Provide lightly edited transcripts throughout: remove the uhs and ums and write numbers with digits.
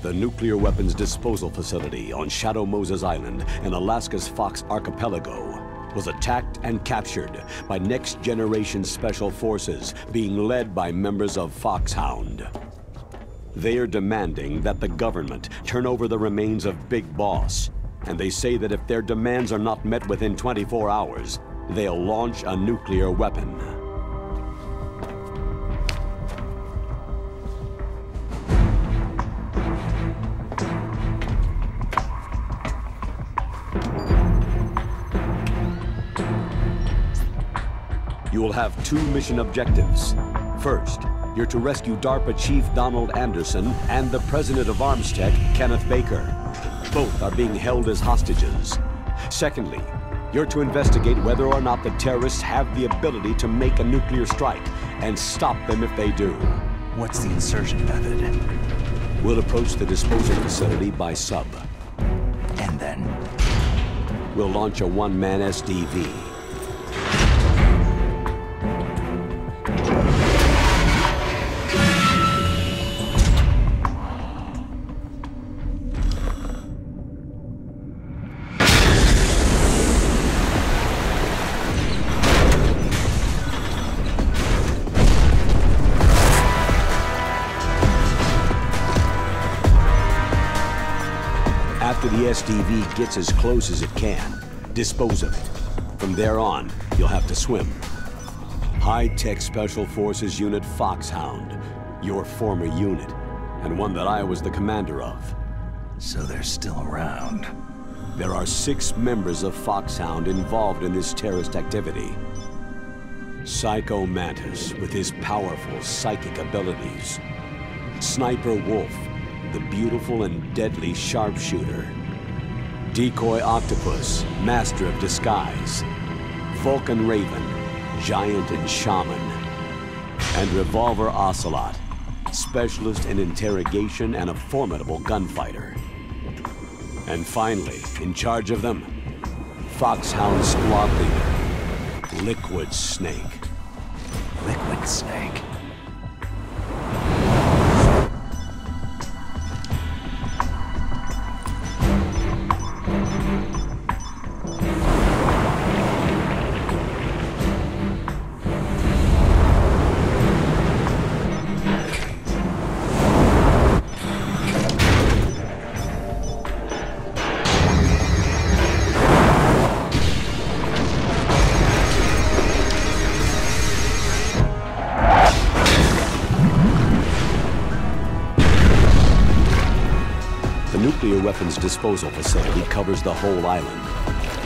The nuclear weapons disposal facility on Shadow Moses Island in Alaska's Fox Archipelago was attacked and captured by next-generation special forces being led by members of Foxhound. They are demanding that the government turn over the remains of Big Boss, and they say that if their demands are not met within 24 hours, they'll launch a nuclear weapon. You will have two mission objectives. First, you're to rescue DARPA Chief Donald Anderson and the President of Armstech, Kenneth Baker. Both are being held as hostages. Secondly, you're to investigate whether or not the terrorists have the ability to make a nuclear strike and stop them if they do. What's the insertion method? We'll approach the disposal facility by sub. And then? We'll launch a one-man SDV. After the SDV gets as close as it can, dispose of it. From there on, you'll have to swim. High-tech Special Forces Unit Foxhound, your former unit, and one that I was the commander of. So they're still around. There are 6 members of Foxhound involved in this terrorist activity. Psycho Mantis, with his powerful psychic abilities. Sniper Wolf, the beautiful and deadly sharpshooter. Decoy Octopus, master of disguise. Vulcan Raven, giant and shaman. And Revolver Ocelot, specialist in interrogation and a formidable gunfighter. And finally, in charge of them, Foxhound squad leader, Liquid Snake. Liquid Snake? The nuclear weapons disposal facility covers the whole island.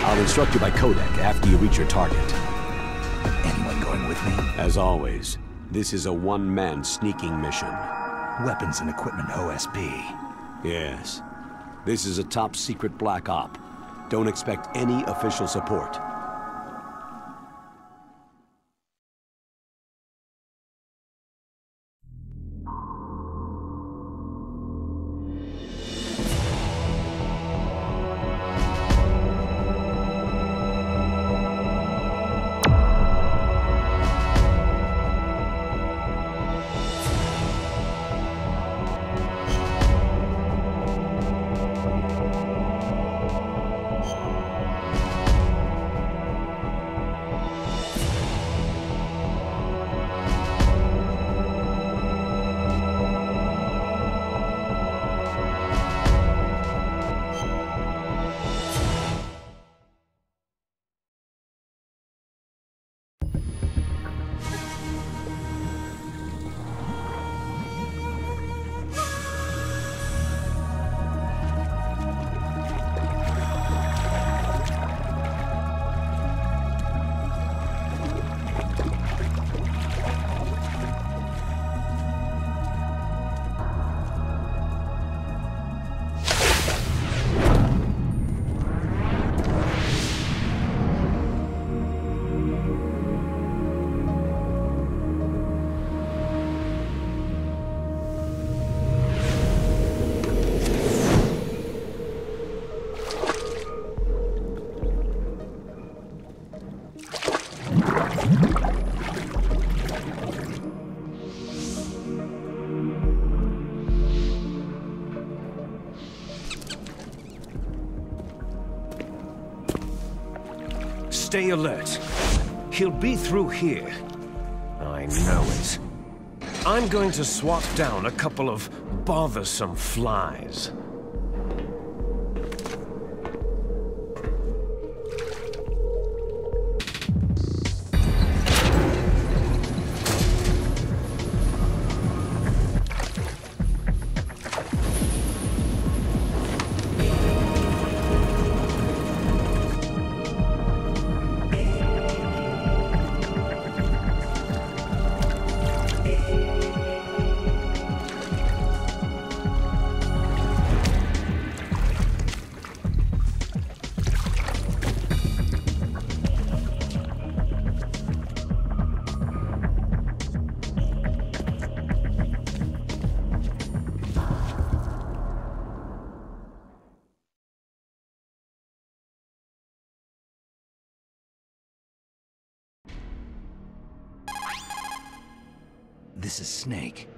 I'll instruct you by codec after you reach your target. Anyone going with me? As always, this is a one-man sneaking mission. Weapons and equipment OSP. Yes. This is a top-secret black op. Don't expect any official support. Stay alert. He'll be through here. I know it. I'm going to swat down a couple of bothersome flies. This is Snake.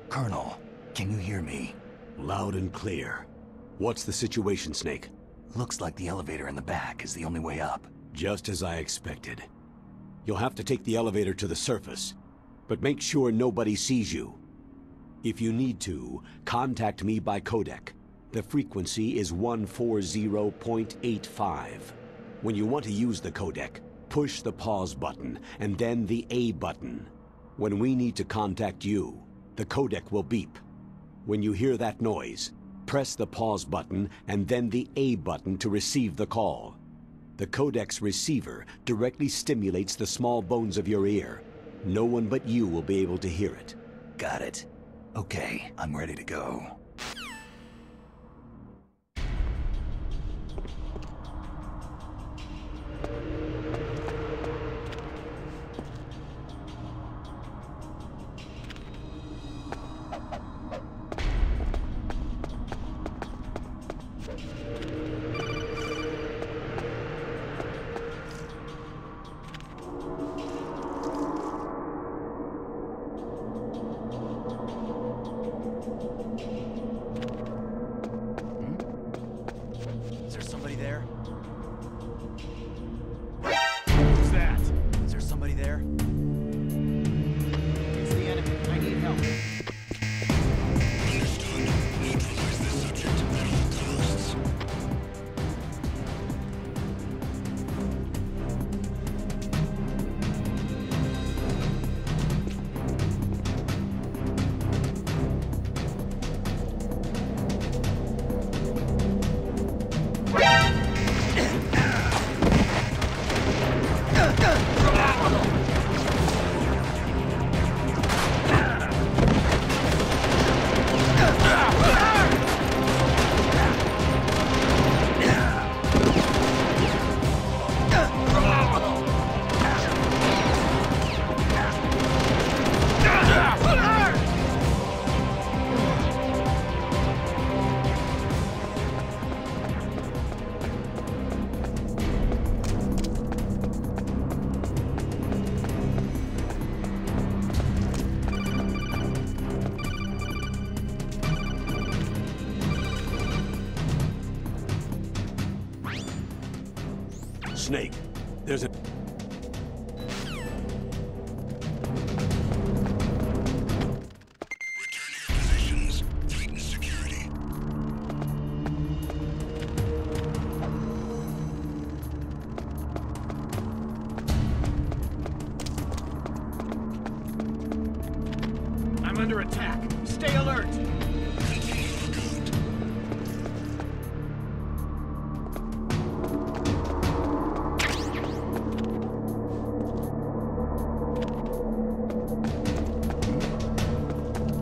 Colonel, can you hear me? Loud and clear. What's the situation, Snake? Looks like the elevator in the back is the only way up. Just as I expected. You'll have to take the elevator to the surface, but make sure nobody sees you. If you need to, contact me by codec. The frequency is 140.85. When you want to use the codec, push the pause button and then the A button. When we need to contact you, the codec will beep. When you hear that noise, press the pause button and then the A button to receive the call. The codec's receiver directly stimulates the small bones of your ear. No one but you will be able to hear it. Got it. Okay, I'm ready to go. Snake, there's a... I'm under attack. Stay alert.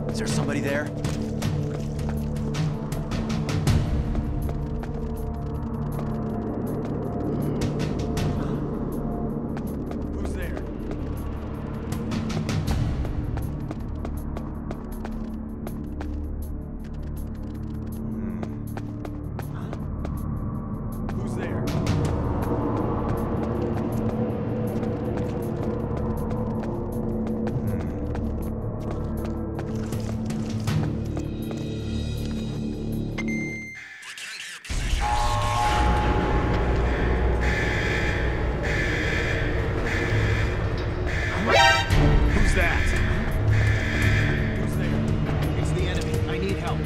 Is there somebody there? Who's there? Who's there? Who's that? Who's there? It's the enemy. I need help.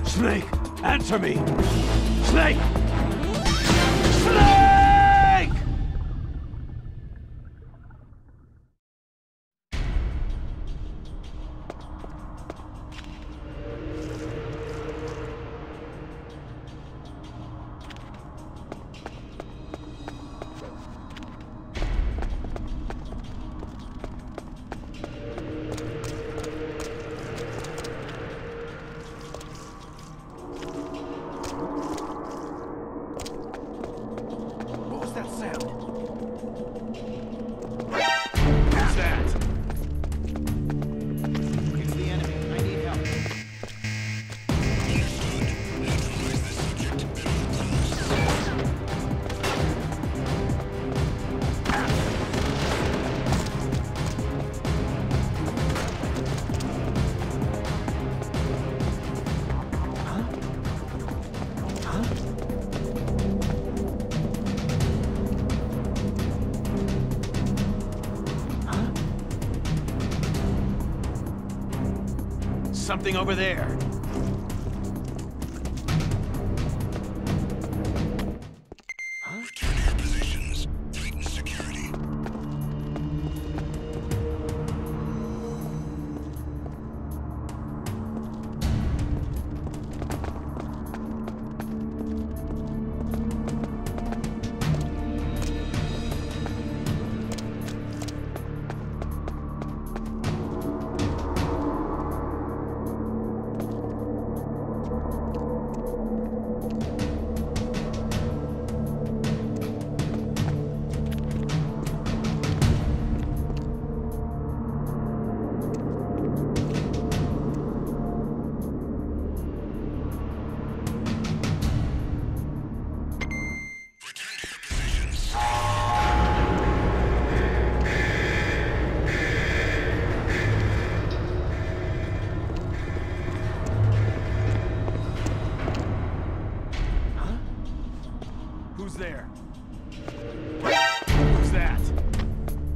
Snake, answer me! Snake! Snake! What was that sound? Who's that? It's the enemy. I need help. Something over there. Return to your positions. Tighten security. Who's there? Who's that?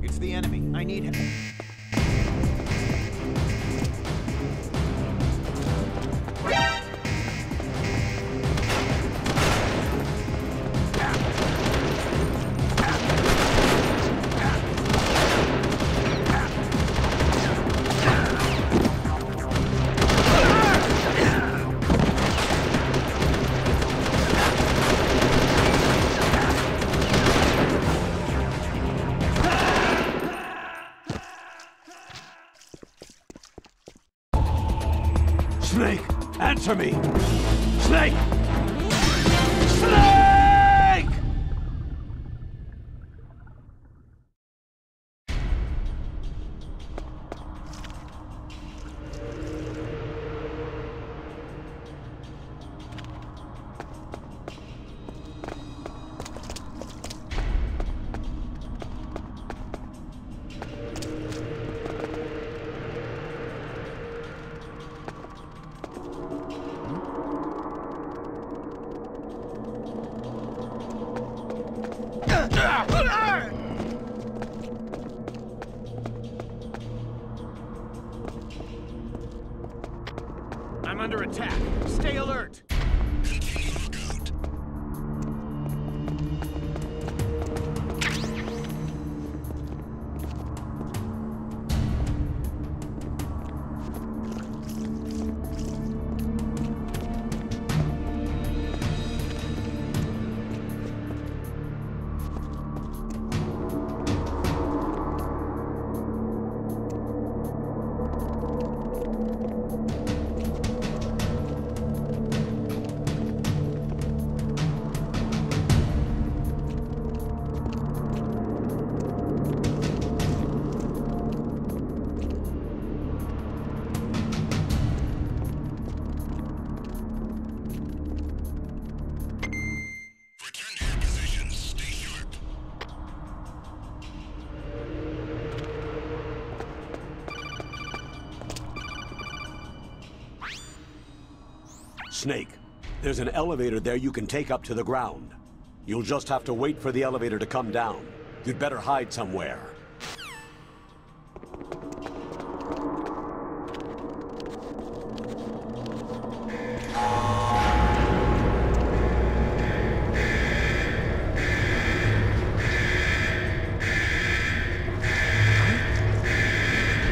It's the enemy. I need help. Snake, answer me! Snake! Snake! I'm under attack. Stay alert. Continue lookout. Snake, there's an elevator there you can take up to the ground. You'll just have to wait for the elevator to come down. You'd better hide somewhere.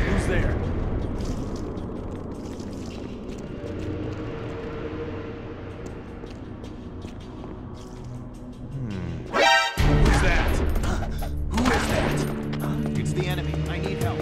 Who's there? Who's that? Who is that? It's the enemy. I need help.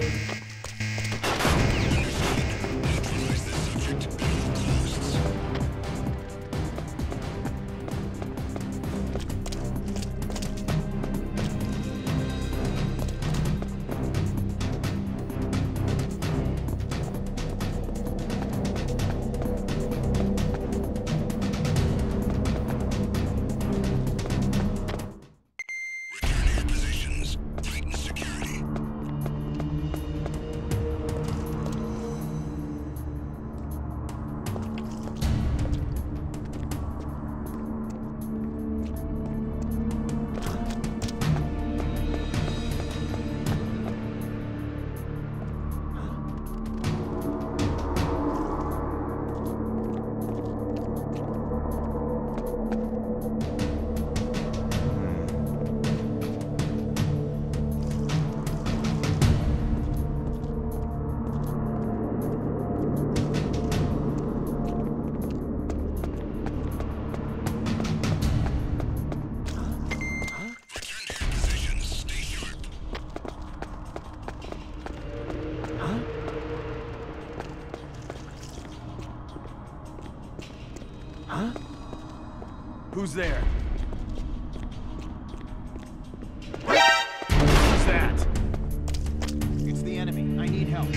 Who's there? Who's that? It's the enemy. I need help.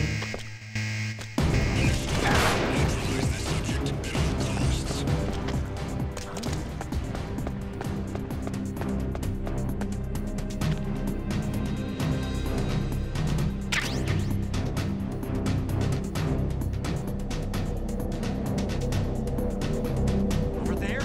Over there?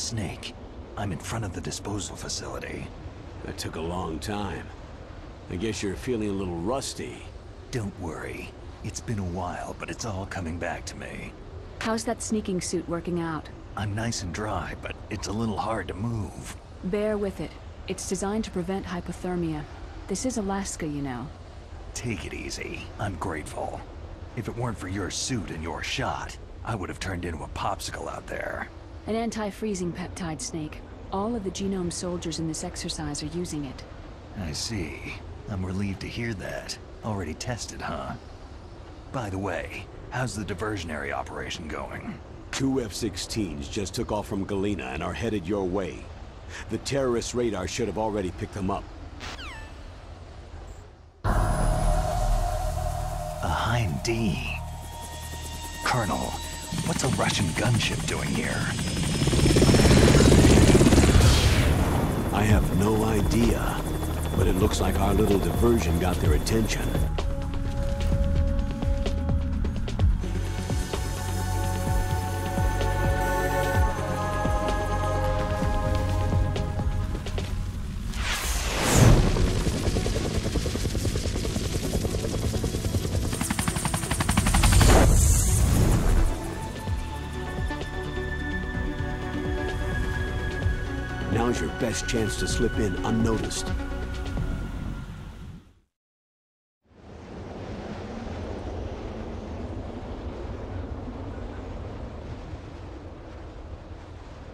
Snake. I'm in front of the disposal facility. That took a long time. I guess you're feeling a little rusty. Don't worry. It's been a while, but it's all coming back to me. How's that sneaking suit working out? I'm nice and dry, but it's a little hard to move. Bear with it. It's designed to prevent hypothermia. This is Alaska, you know. Take it easy. I'm grateful. If it weren't for your suit and your shot, I would have turned into a popsicle out there. An anti-freezing peptide, Snake. All of the genome soldiers in this exercise are using it. I see. I'm relieved to hear that. Already tested, huh? By the way, how's the diversionary operation going? 2 F-16s just took off from Galena and are headed your way. The terrorist radar should have already picked them up. A Hind D. Colonel, what's a Russian gunship doing here? I have no idea, but it looks like our little diversion got their attention. Now's your best chance to slip in unnoticed.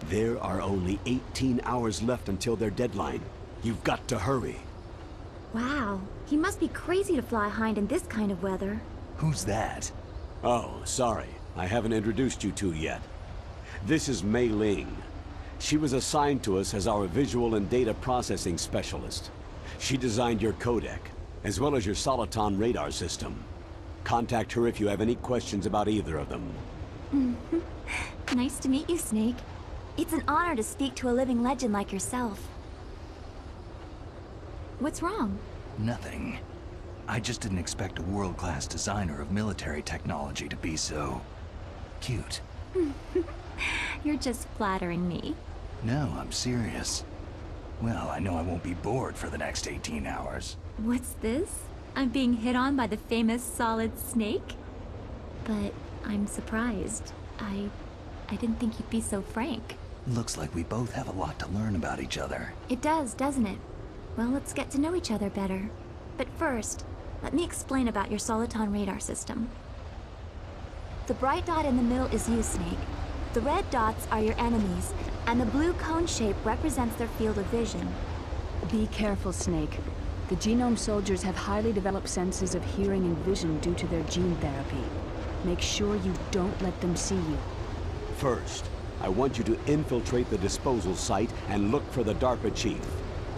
There are only 18 hours left until their deadline. You've got to hurry. Wow, he must be crazy to fly Hind in this kind of weather. Who's that? Oh, sorry. I haven't introduced you two yet. This is Mei Ling. She was assigned to us as our visual and data processing specialist. She designed your codec, as well as your Soliton radar system. Contact her if you have any questions about either of them. Nice to meet you, Snake. It's an honor to speak to a living legend like yourself. What's wrong? Nothing. I just didn't expect a world-class designer of military technology to be so... cute. You're just flattering me. No, I'm serious. Well, I know I won't be bored for the next 18 hours. What's this? I'm being hit on by the famous Solid Snake? But I'm surprised. I didn't think you'd be so frank. Looks like we both have a lot to learn about each other. It does, doesn't it? Well, let's get to know each other better. But first, let me explain about your Soliton radar system. The bright dot in the middle is you, Snake. The red dots are your enemies, and the blue cone shape represents their field of vision. Be careful, Snake. The genome soldiers have highly developed senses of hearing and vision due to their gene therapy. Make sure you don't let them see you. First, I want you to infiltrate the disposal site and look for the DARPA chief.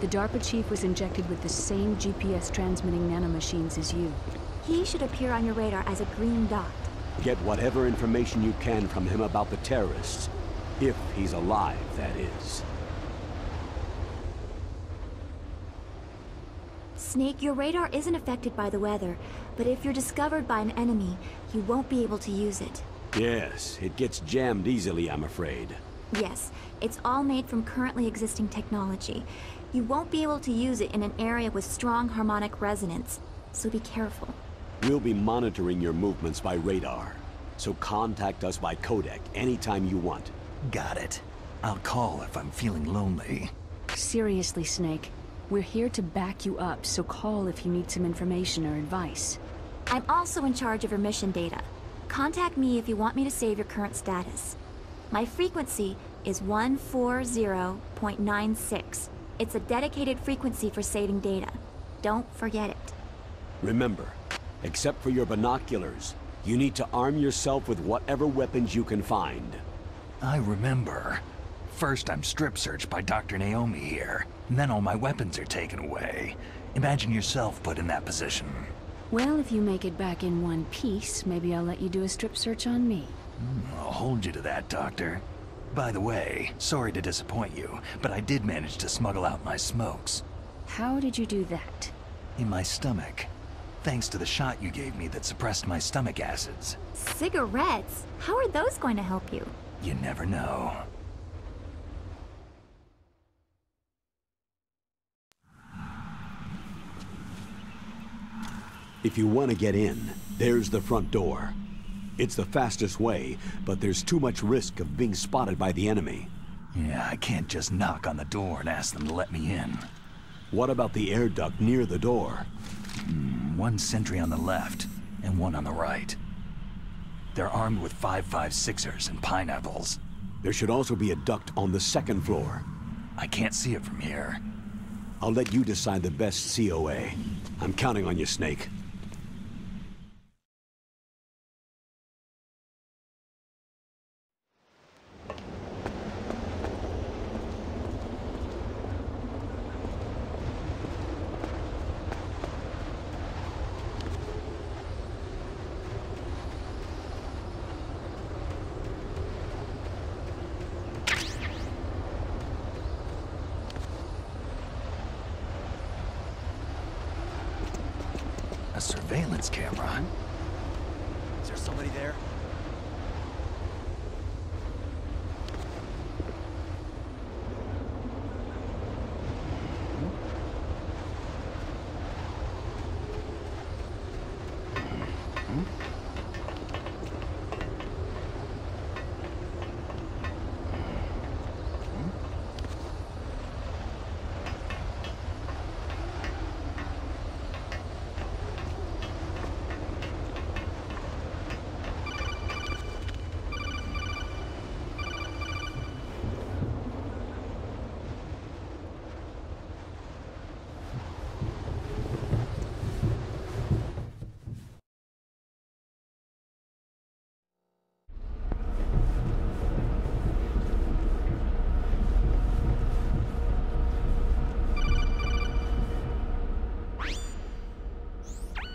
The DARPA chief was injected with the same GPS transmitting nanomachines as you. He should appear on your radar as a green dot. Get whatever information you can from him about the terrorists. If he's alive, that is. Snake, your radar isn't affected by the weather, but if you're discovered by an enemy, you won't be able to use it. Yes, it gets jammed easily, I'm afraid. Yes, it's all made from currently existing technology. You won't be able to use it in an area with strong harmonic resonance, so be careful. We'll be monitoring your movements by radar, so contact us by codec anytime you want. Got it. I'll call if I'm feeling lonely. Seriously, Snake. We're here to back you up, so call if you need some information or advice. I'm also in charge of your mission data. Contact me if you want me to save your current status. My frequency is 140.96. It's a dedicated frequency for saving data. Don't forget it. Remember, except for your binoculars, you need to arm yourself with whatever weapons you can find. I remember. First I'm strip searched by Dr. Naomi here, and then all my weapons are taken away. Imagine yourself put in that position. Well, if you make it back in one piece, maybe I'll let you do a strip search on me. I'll hold you to that, Doctor. By the way, sorry to disappoint you, but I did manage to smuggle out my smokes. How did you do that? In my stomach. Thanks to the shot you gave me that suppressed my stomach acids. Cigarettes? How are those going to help you? You never know. If you want to get in, there's the front door. It's the fastest way, but there's too much risk of being spotted by the enemy. Yeah, I can't just knock on the door and ask them to let me in. What about the air duct near the door? One sentry on the left, and one on the right. They're armed with 5.56ers and pineapples. There should also be a duct on the second floor. I can't see it from here. I'll let you decide the best COA. I'm counting on you, Snake. A surveillance camera? Is there somebody there?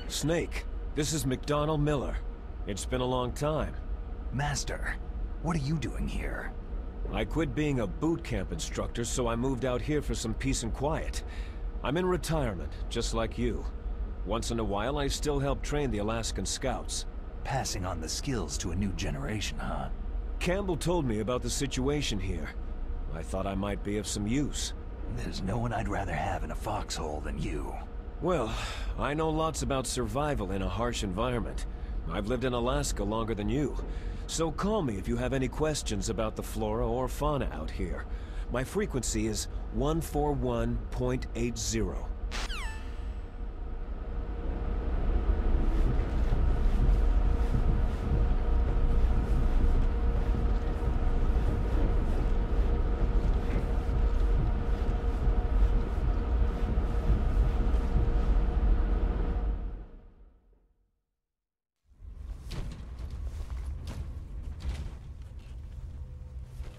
Snake, this is McDonald Miller. It's been a long time. Master, what are you doing here? I quit being a boot camp instructor, so I moved out here for some peace and quiet. I'm in retirement, just like you. Once in a while, I still help train the Alaskan Scouts. Passing on the skills to a new generation, huh? Campbell told me about the situation here. I thought I might be of some use. There's no one I'd rather have in a foxhole than you. Well, I know lots about survival in a harsh environment. I've lived in Alaska longer than you. So call me if you have any questions about the flora or fauna out here. My frequency is 141.80.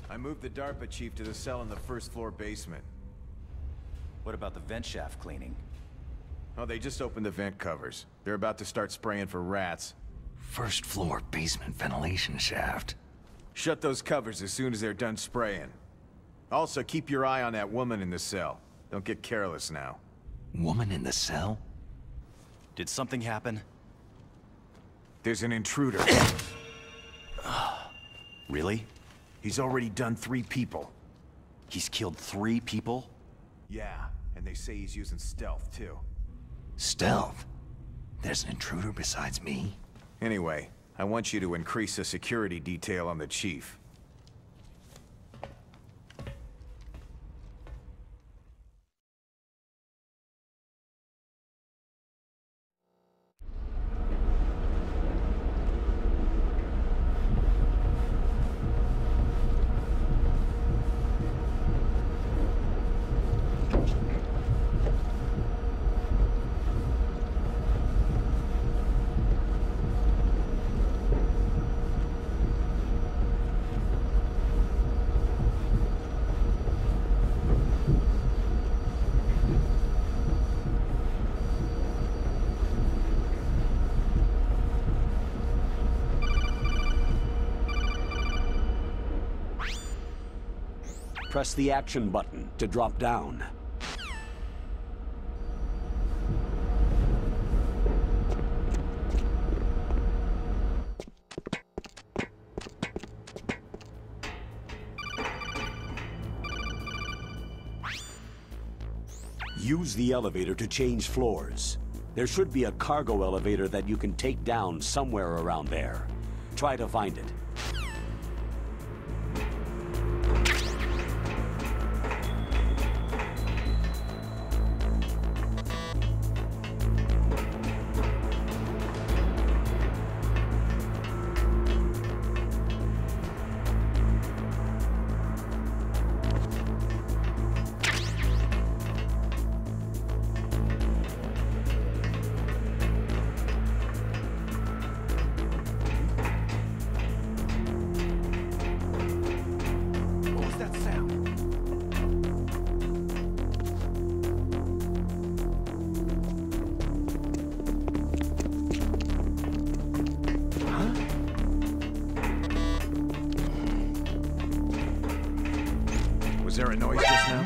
I moved the DARPA chief to the cell in the first floor basement. What about the vent shaft cleaning? Oh, they just opened the vent covers. They're about to start spraying for rats. First floor basement ventilation shaft. Shut those covers as soon as they're done spraying. Also, keep your eye on that woman in the cell. Don't get careless now. Woman in the cell? Did something happen? There's an intruder. Really? He's already done 3 people. He's killed 3 people? Yeah, and they say he's using stealth, too. Stealth? There's an intruder besides me? Anyway, I want you to increase the security detail on the chief. Press the action button to drop down. Use the elevator to change floors. There should be a cargo elevator that you can take down somewhere around there. Try to find it. Was there a noise just now?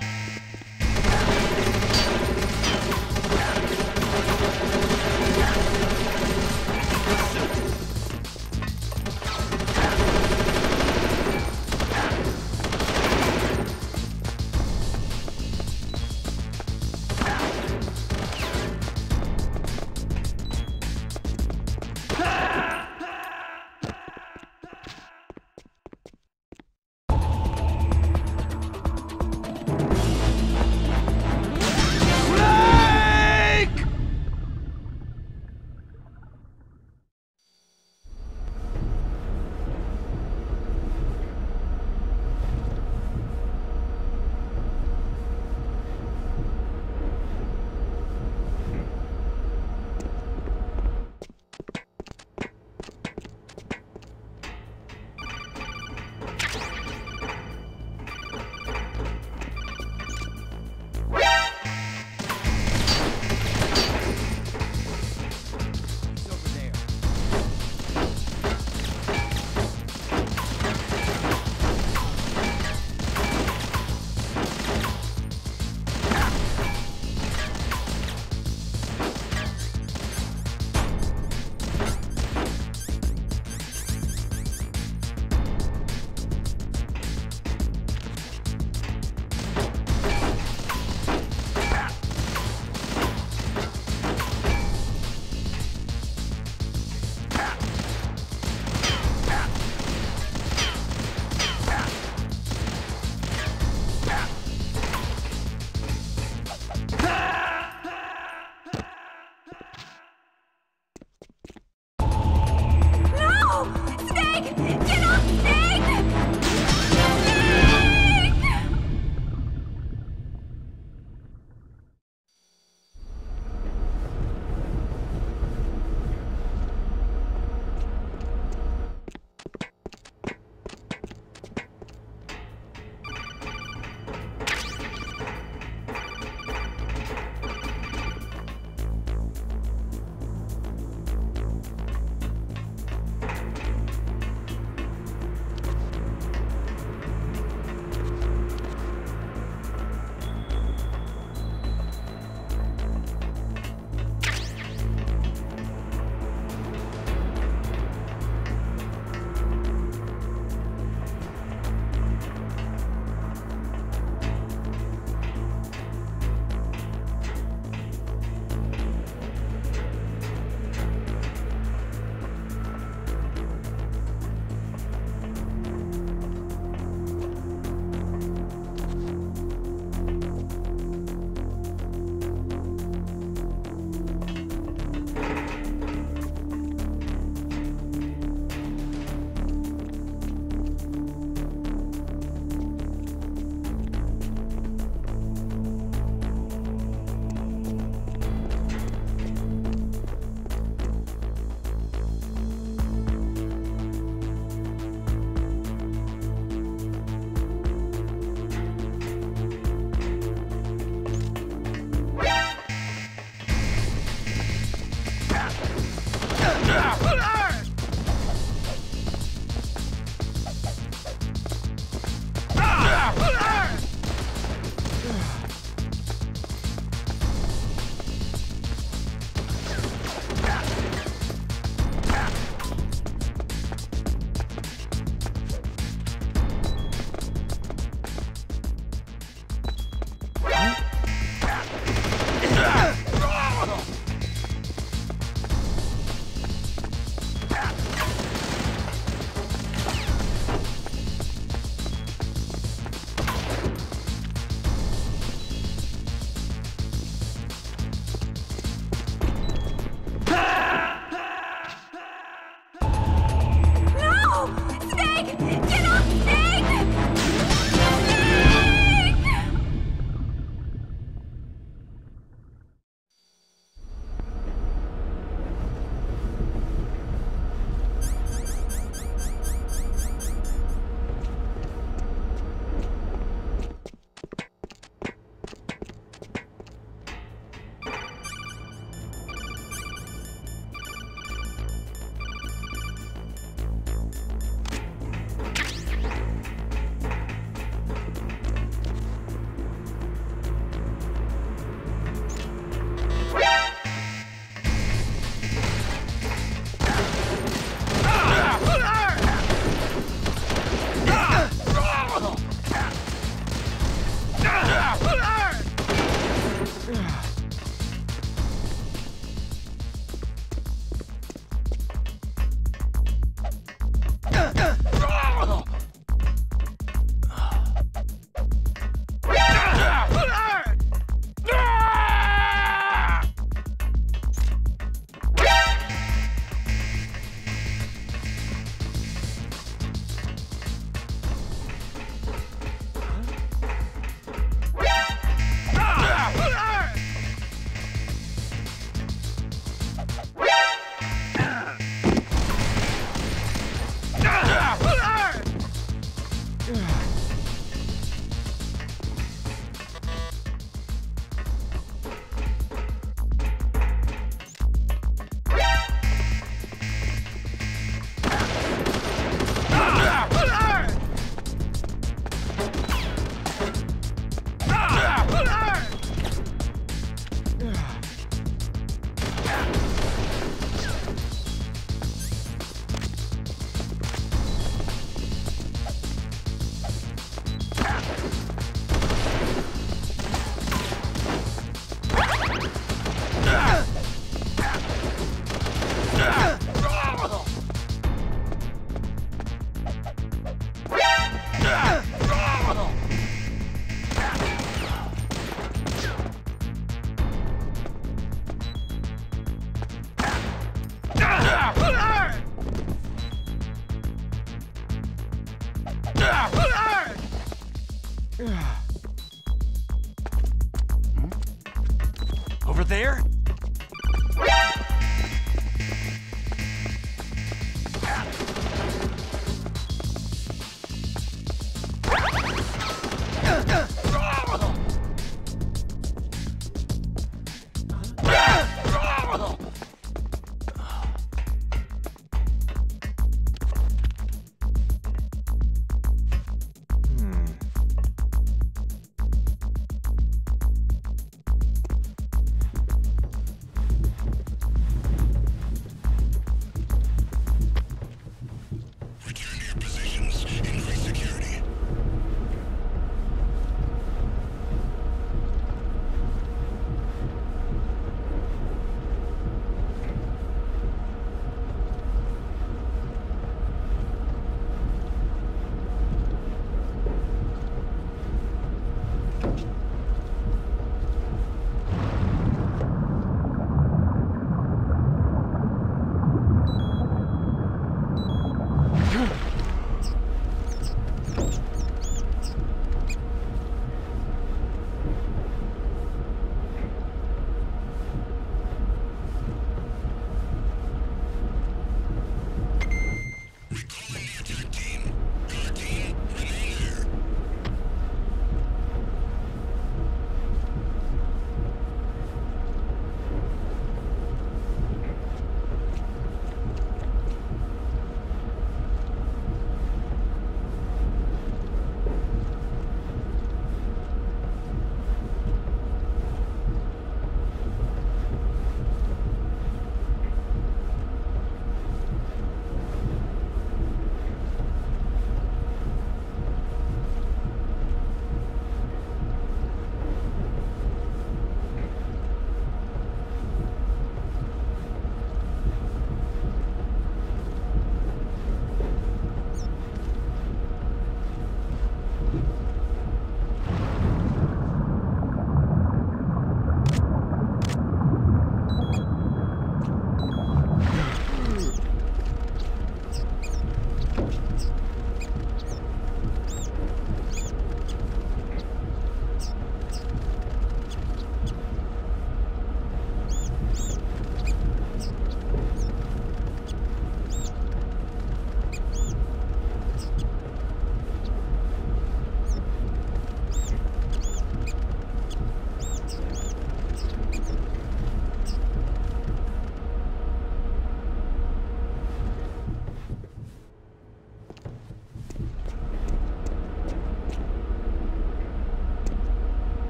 there?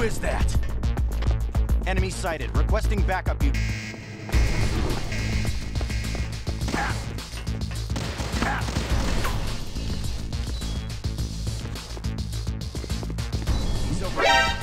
is that? Enemy sighted. Requesting backup. He's over there.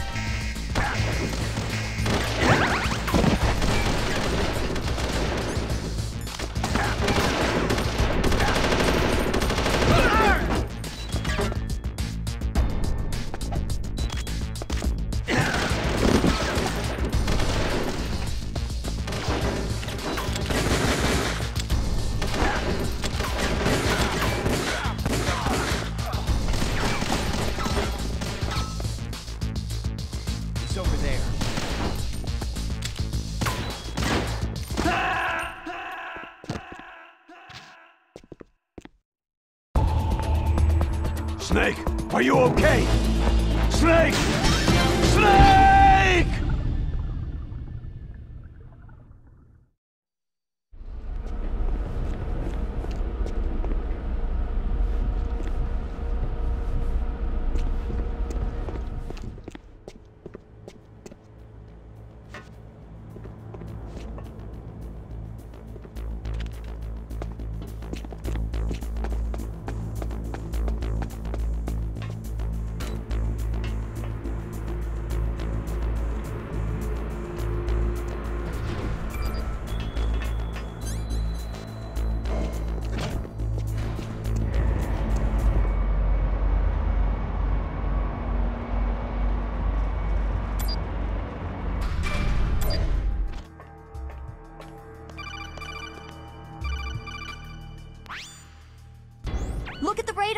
Snake, are you okay? Snake! Snake!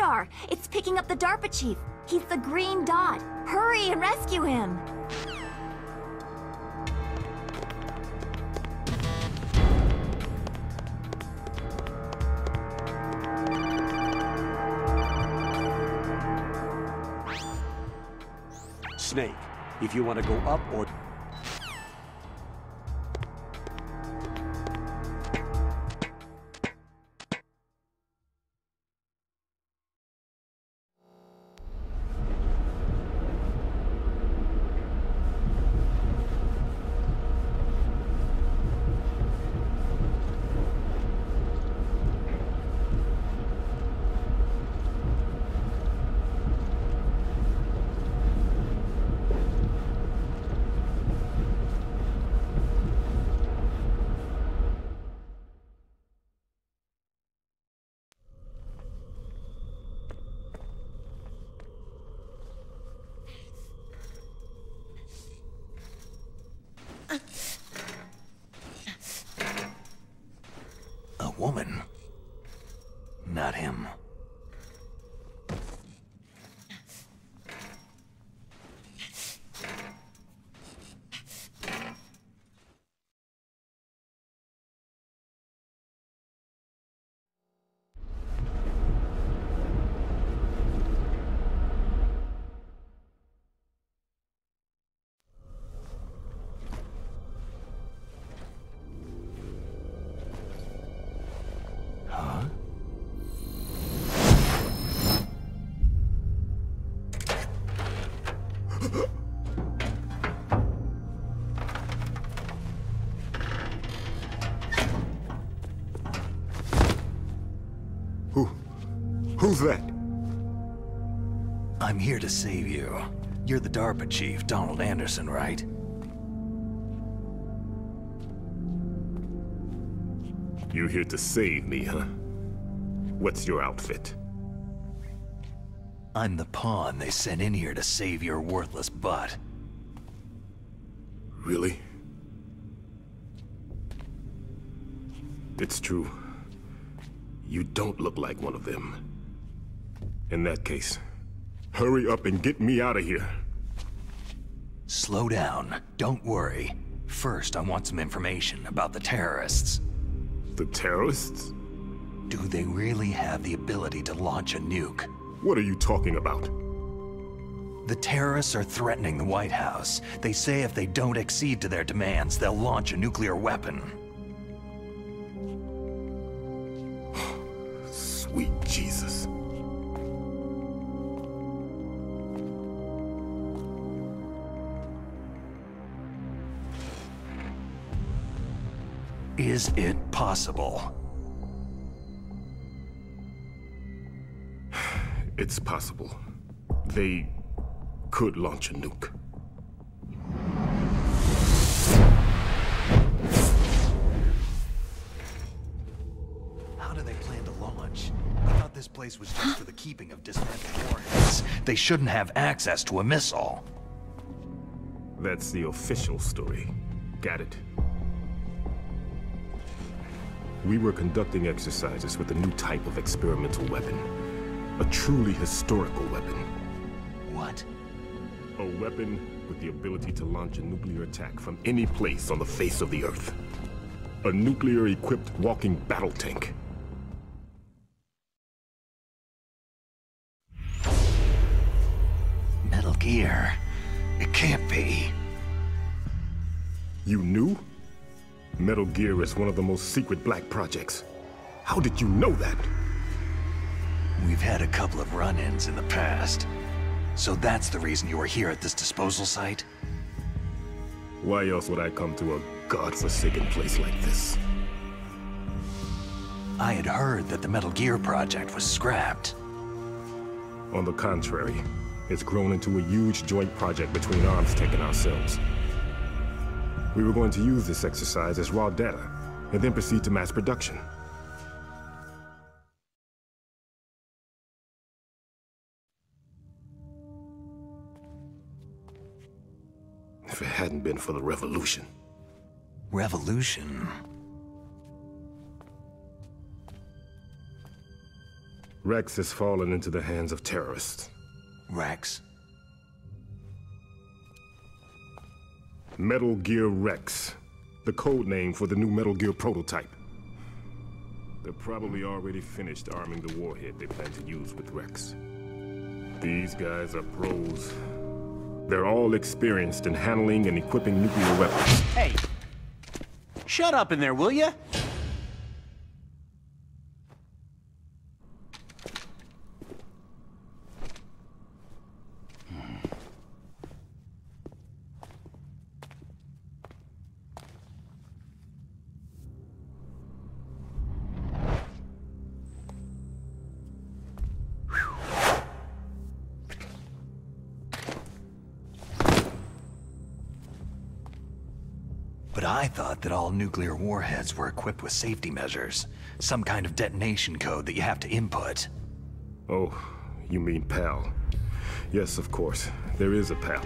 radar! It's picking up the DARPA chief! He's the green dot! Hurry and rescue him! Snake, if you want to go up or... A woman. Not him. Who's that? I'm here to save you. You're the DARPA chief, Donald Anderson, right? You here to save me, huh? What's your outfit? I'm the pawn they sent in here to save your worthless butt. Really? It's true. You don't look like one of them. In that case, hurry up and get me out of here. Slow down. Don't worry. First, I want some information about the terrorists. The terrorists? Do they really have the ability to launch a nuke? What are you talking about? The terrorists are threatening the White House. They say if they don't accede to their demands, they'll launch a nuclear weapon. Sweet Jesus. Is it possible? It's possible. They could launch a nuke. How do they plan to launch? I thought this place was just for the keeping of dismantled warheads. They shouldn't have access to a missile. That's the official story. Got it. We were conducting exercises with a new type of experimental weapon. A truly historical weapon. What? A weapon with the ability to launch a nuclear attack from any place on the face of the Earth. A nuclear-equipped walking battle tank. Metal Gear. It can't be. You knew? Metal Gear is one of the most secret black projects. How did you know that? We've had a couple of run-ins in the past. So that's the reason you were here at this disposal site? Why else would I come to a godforsaken place like this? I had heard that the Metal Gear project was scrapped. On the contrary, it's grown into a huge joint project between Arms Tech and ourselves. We were going to use this exercise as raw data, and then proceed to mass production. If it hadn't been for the revolution. Revolution? Rex has fallen into the hands of terrorists. Rex? Metal Gear Rex. The code name for the new Metal Gear prototype. They're probably already finished arming the warhead they plan to use with Rex. These guys are pros. They're all experienced in handling and equipping nuclear weapons. Hey! Shut up in there, will ya? But I thought that all nuclear warheads were equipped with safety measures. Some kind of detonation code that you have to input. Oh, you mean PAL. Yes, of course. There is a PAL.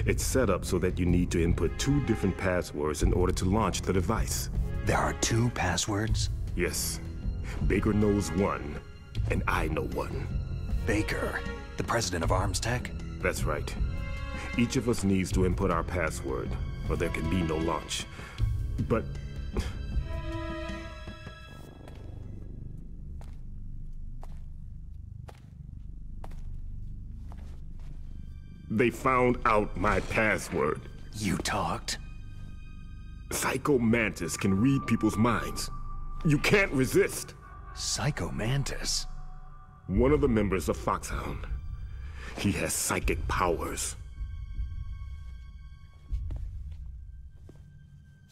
It's set up so that you need to input 2 different passwords in order to launch the device. There are 2 passwords? Yes. Baker knows one, and I know one. Baker, the president of Arms Tech? That's right. Each of us needs to input our password, or there can be no launch. But... they found out my password. You talked? Psycho Mantis can read people's minds. You can't resist. Psycho Mantis? One of the members of Foxhound. He has psychic powers.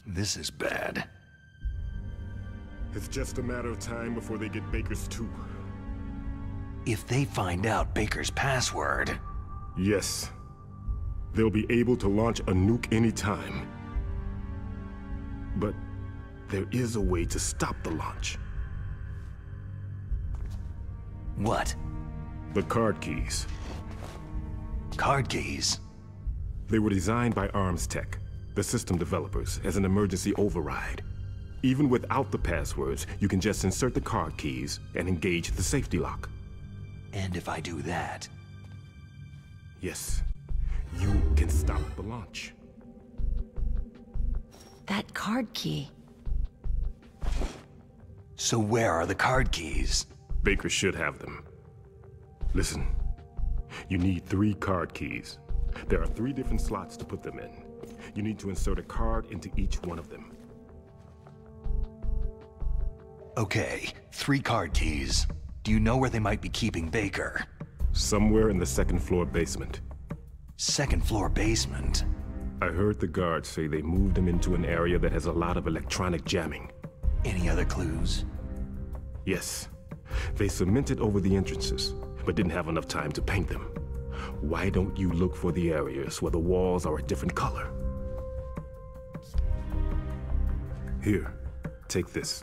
This is bad. It's just a matter of time before they get Baker's too. If they find out Baker's password... Yes. They'll be able to launch a nuke anytime. But there is a way to stop the launch. What? The card keys. Card keys? They were designed by Arms Tech, the system developers, as an emergency override. Even without the passwords, you can just insert the card keys and engage the safety lock. And if I do that? Yes, you can stop the launch. That card key. So where are the card keys? Baker should have them. Listen, you need 3 card keys. There are 3 different slots to put them in. You need to insert a card into each one of them. Okay, 3 card keys. Do you know where they might be keeping Baker? Somewhere in the 2nd floor basement. 2nd floor basement? I heard the guards say they moved him into an area that has a lot of electronic jamming. Any other clues? Yes. They cemented over the entrances, but didn't have enough time to paint them. Why don't you look for the areas where the walls are a different color? Here, take this.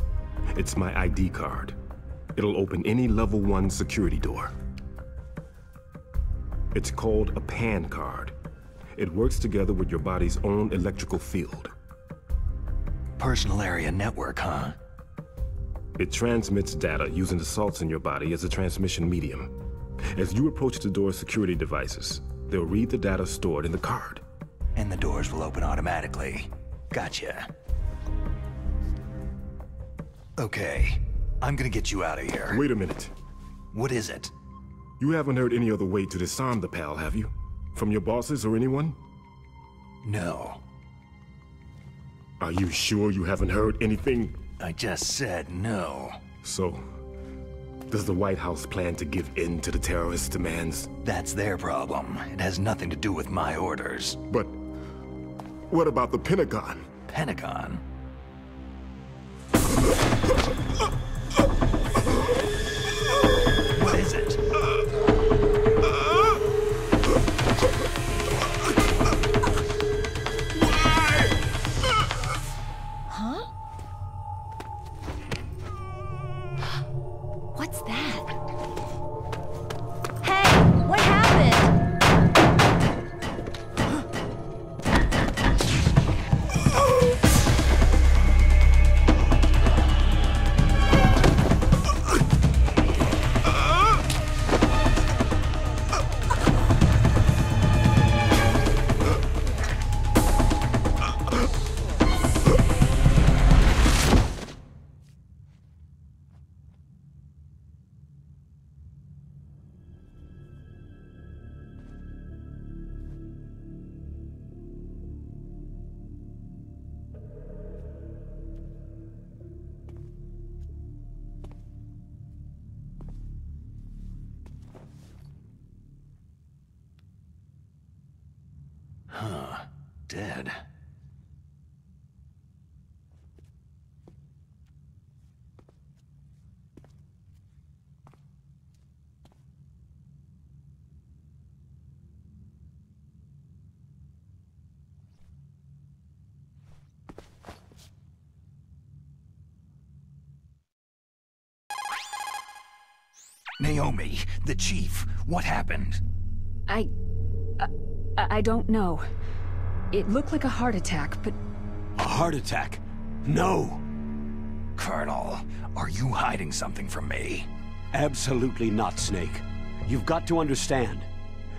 It's my ID card. It'll open any level 1 security door. It's called a PAN card. It works together with your body's own electrical field. Personal area network, huh? It transmits data using the salts in your body as a transmission medium. As you approach the door's security devices, they'll read the data stored in the card. And the doors will open automatically. Gotcha. Okay, I'm gonna get you out of here. Wait a minute. What is it? You haven't heard any other way to disarm the PAL, have you? From your bosses or anyone? No. Are you sure you haven't heard anything? I just said no. So, does the White House plan to give in to the terrorists' demands? That's their problem. It has nothing to do with my orders. But what about the Pentagon? Pentagon? What is it? Huh? What's that? Hey, what happened? dead. Naomi, the chief, what happened? I don't know. It looked like a heart attack, but... A heart attack? No! Colonel, are you hiding something from me? Absolutely not, Snake. You've got to understand.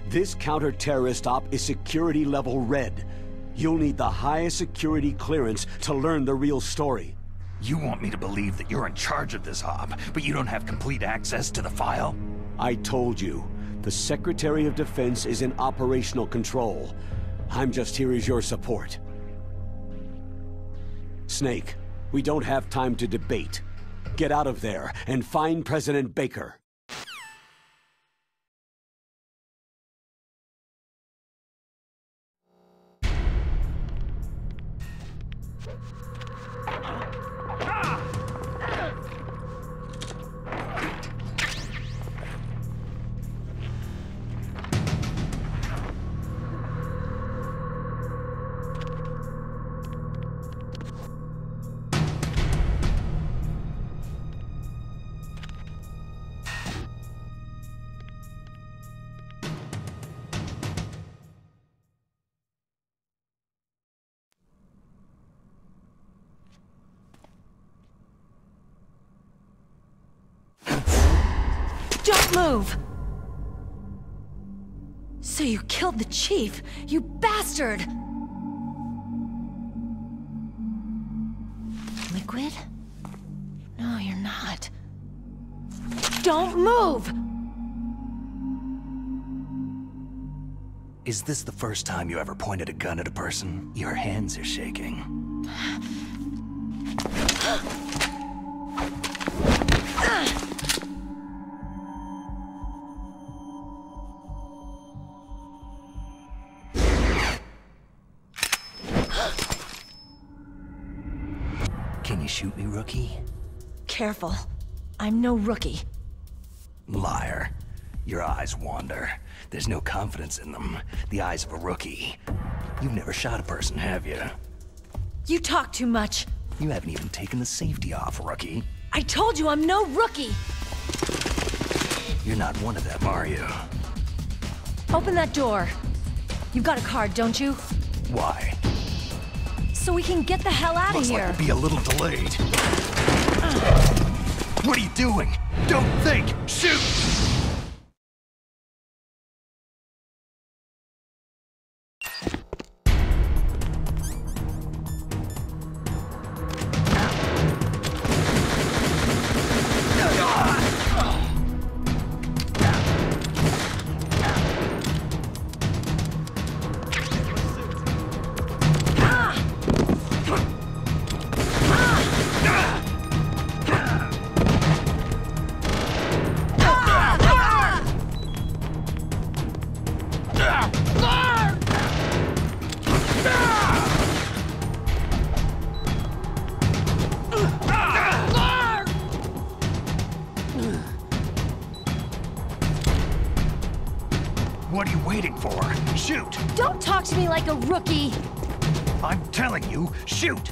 This counter-terrorist op is security level red. You'll need the highest security clearance to learn the real story. You want me to believe that you're in charge of this op, but you don't have complete access to the file? I told you. The Secretary of Defense is in operational control. I'm just here as your support. Snake, we don't have time to debate. Get out of there and find President Baker. Don't move! So you killed the chief, you bastard! Liquid? No, you're not. Don't move! Is this the first time you ever pointed a gun at a person? Your hands are shaking. Can you shoot me, rookie? Careful. I'm no rookie. Liar. Your eyes wander. There's no confidence in them. The eyes of a rookie. You've never shot a person, have you? You talk too much. You haven't even taken the safety off, rookie. I told you I'm no rookie! You're not one of them, are you? Open that door. You've got a card, don't you? Why? So we can get the hell out of Looks here. like we'll be a little delayed. What are you doing? Don't think! Shoot! What are you waiting for? Shoot! Don't talk to me like a rookie! I'm telling you, shoot!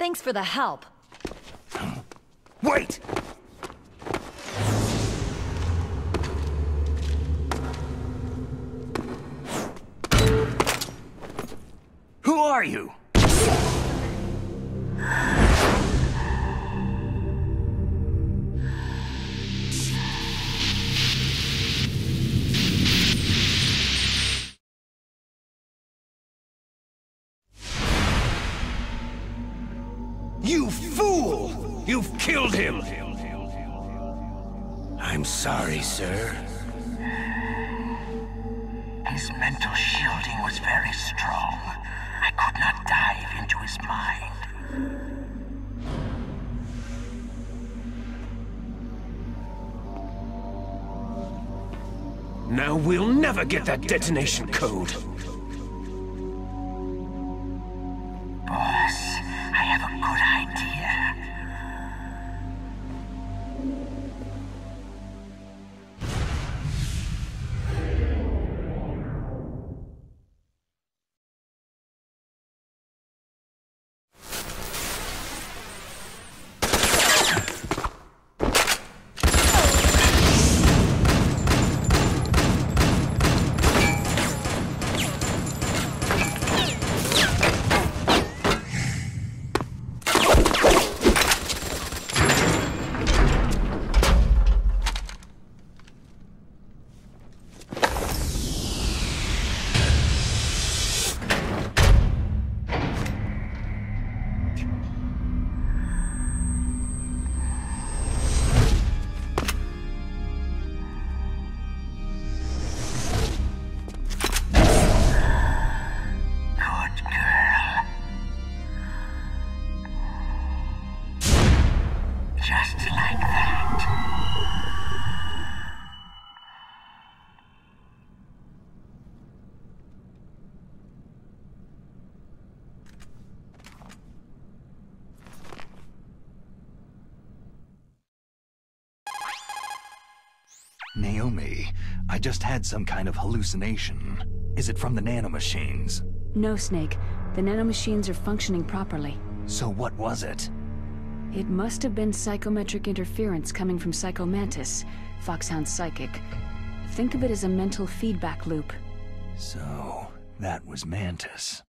Thanks for the help. Wait! Who are you? You fool! You've killed him! I'm sorry, sir. His mental shielding was very strong. I could not dive into his mind. Now we'll never get that detonation code. Boss, I have a good idea. Naomi, I just had some kind of hallucination. Is it from the nanomachines? No, Snake. The nanomachines are functioning properly. So what was it? It must have been psychometric interference coming from Psycho Mantis, Foxhound's psychic. Think of it as a mental feedback loop. So, that was Mantis.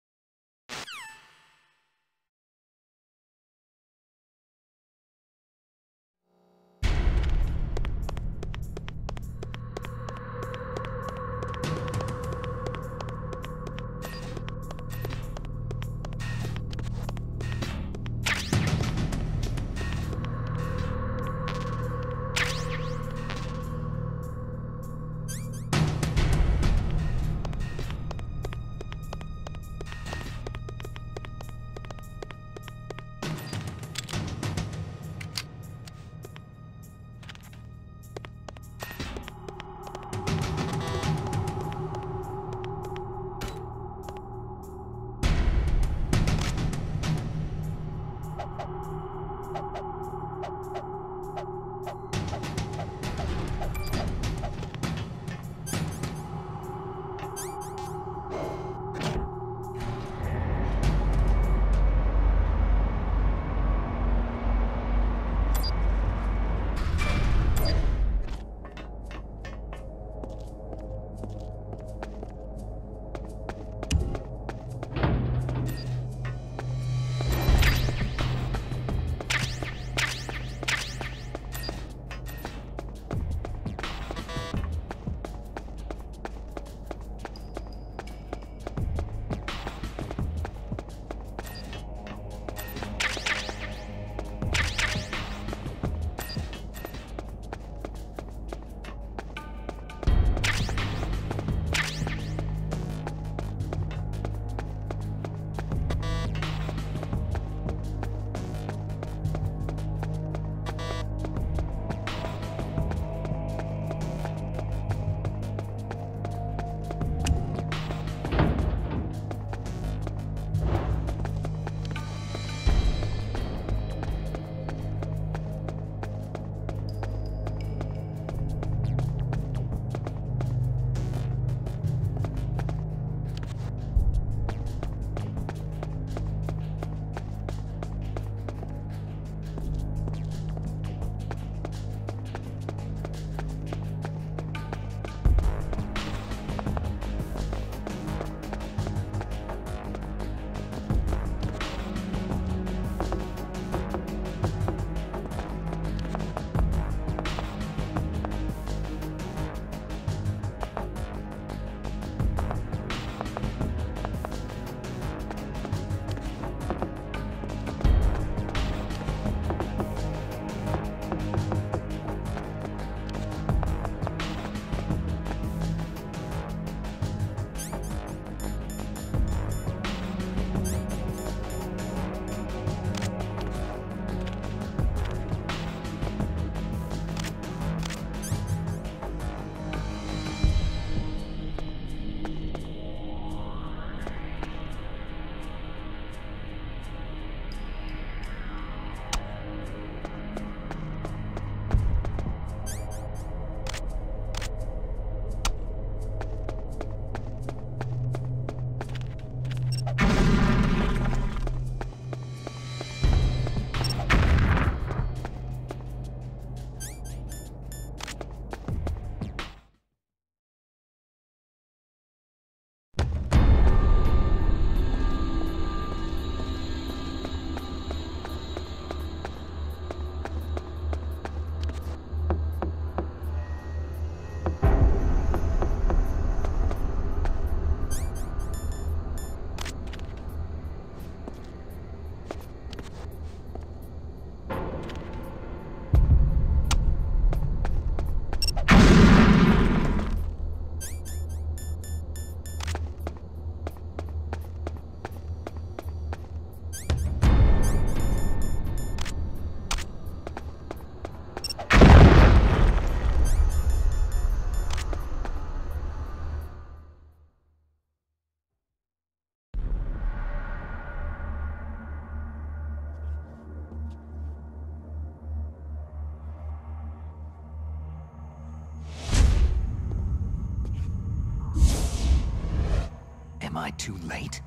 Am I too late?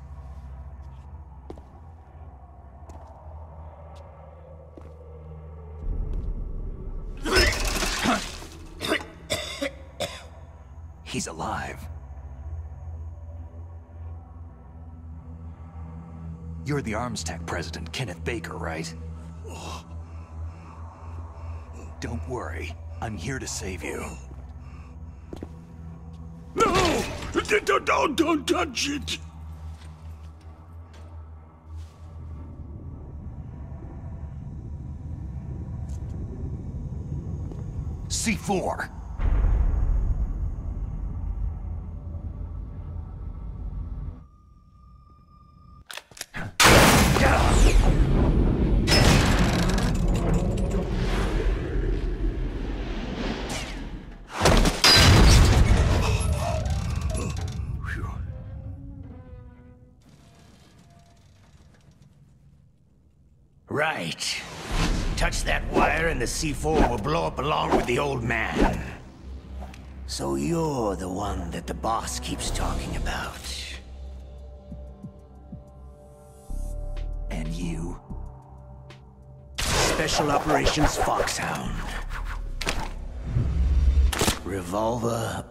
He's alive. You're the Arms Tech president, Kenneth Baker, right? Don't worry. I'm here to save you. No! Don't touch it! C4. Right. Touch that wire and the C4 will blow up along with the old man. So you're the one that the boss keeps talking about. And you? Special Operations Foxhound. Revolver.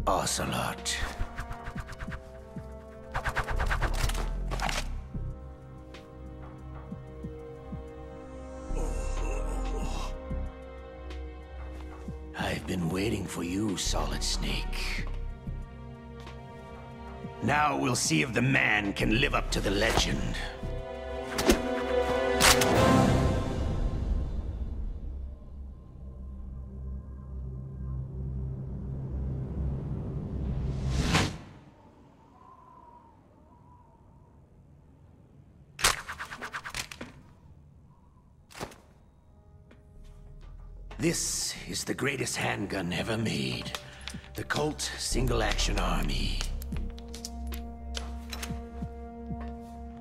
Ocelot. I've been waiting for you, Solid Snake. Now we'll see if the man can live up to the legend. This is the greatest handgun ever made. The Colt Single Action Army.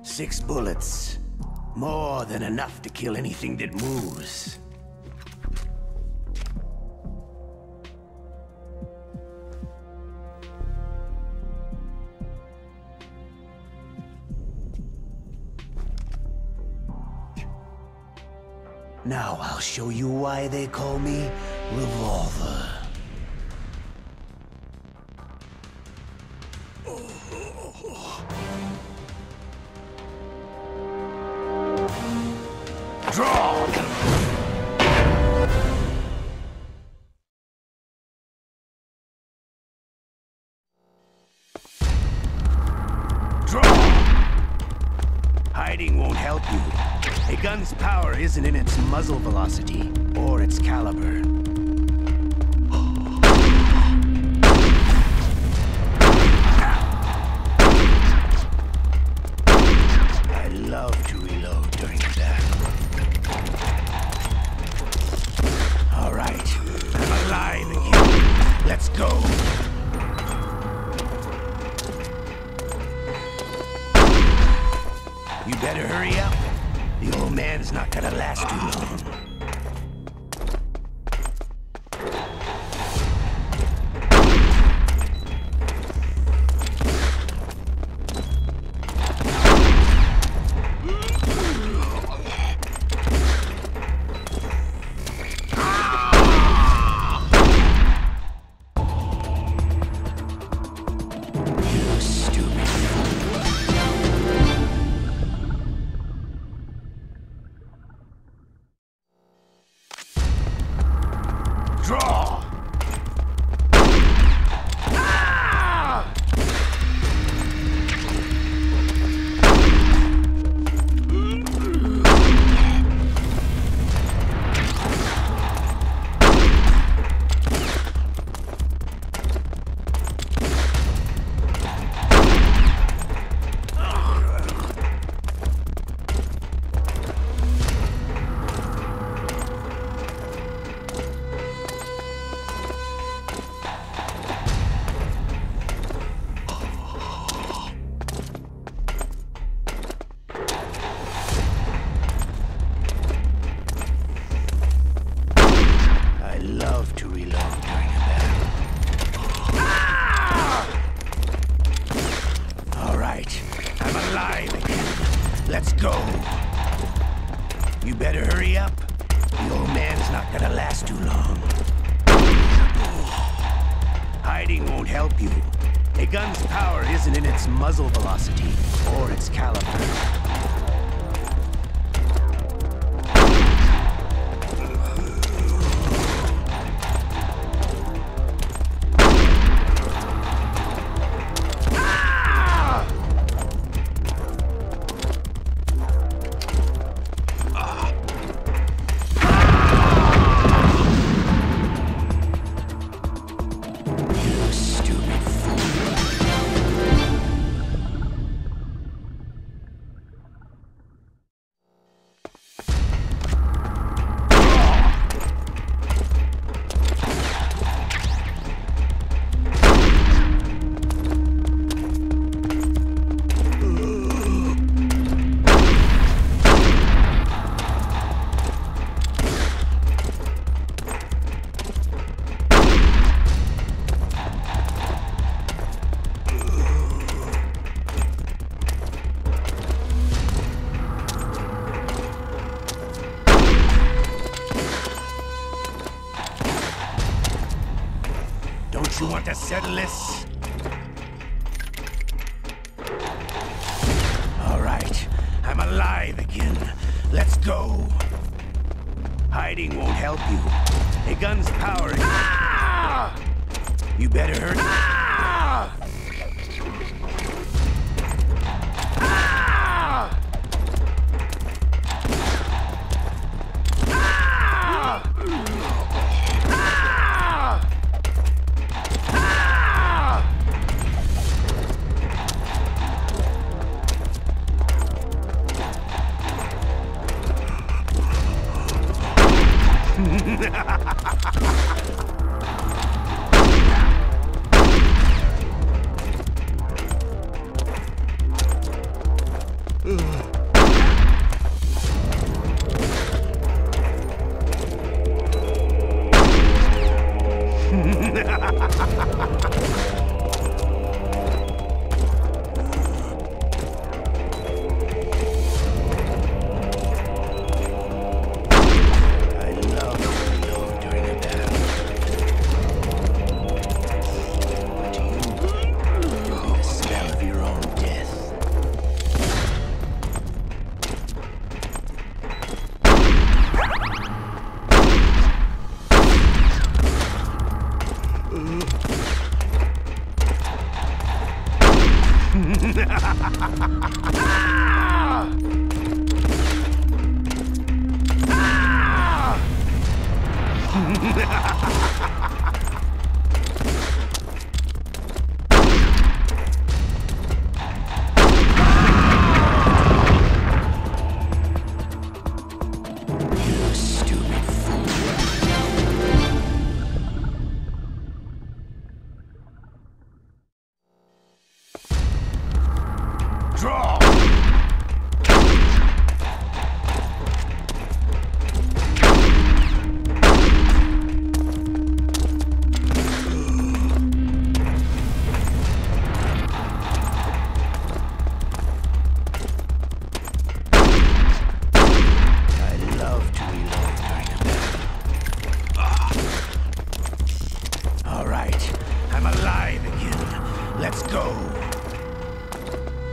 6 bullets. More than enough to kill anything that moves. Now I'll show you why they call me Revolver. Draw! Hiding won't help you. A gun's power isn't in its muzzle velocity or its caliber. I love to reload during battle. All right, I'm alive again. Let's go. You better hurry up. The old man's not gonna last too long. Let's go. You better hurry up. The old man's not gonna last too long. Hiding won't help you. A gun's power isn't in its muzzle velocity or its caliber. Don't you want to settle this? All right, I'm alive again. Let's go. Hiding won't help you. A gun's power is... You better hurry.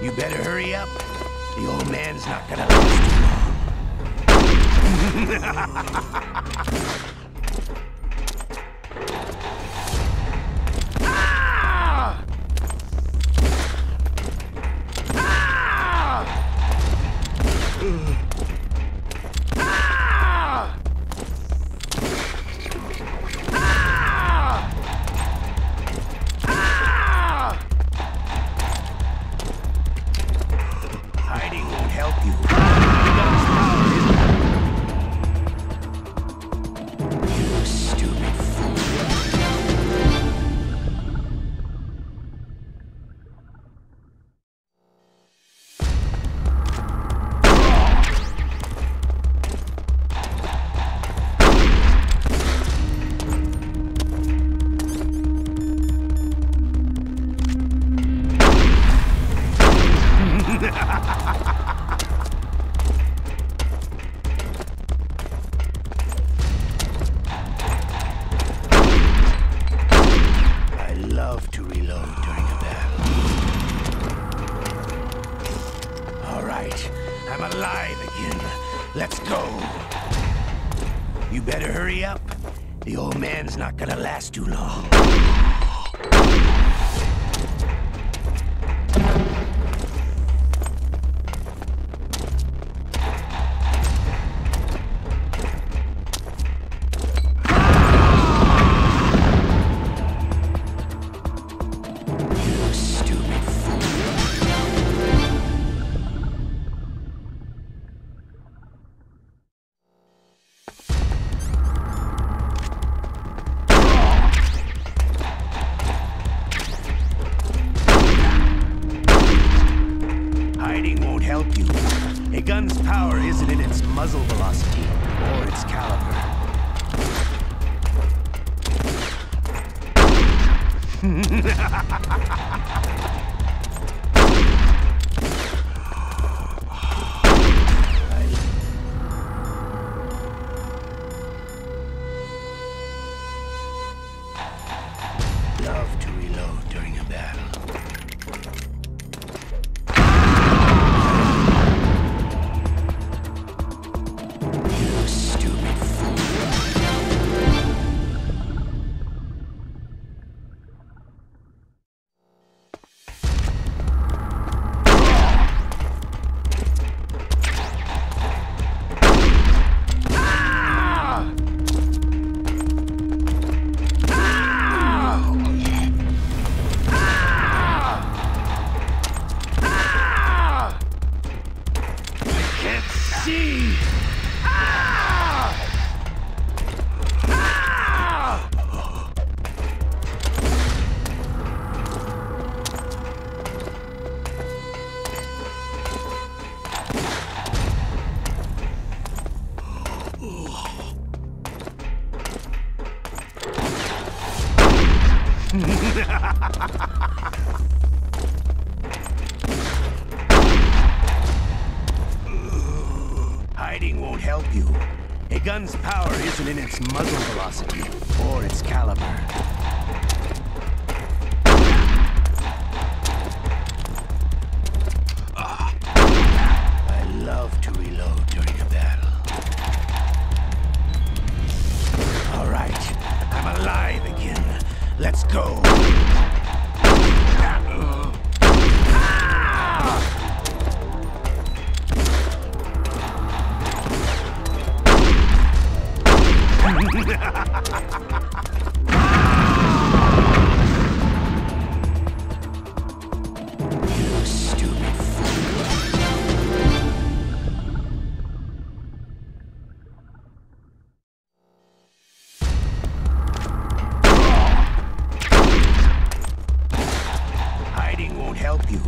You better hurry up. The old man's not gonna last too long. right, I'm alive again. Let's go. You better hurry up. The old man's not gonna last too long. Hiding won't help you. A gun's power isn't in its muzzle velocity or its caliber. Love to reload during a battle. Hiding won't help you. A gun's power isn't in its muzzle velocity or its caliber. I love to reload during a battle. All right, I'm alive again. Let's go. Hiding won't help you.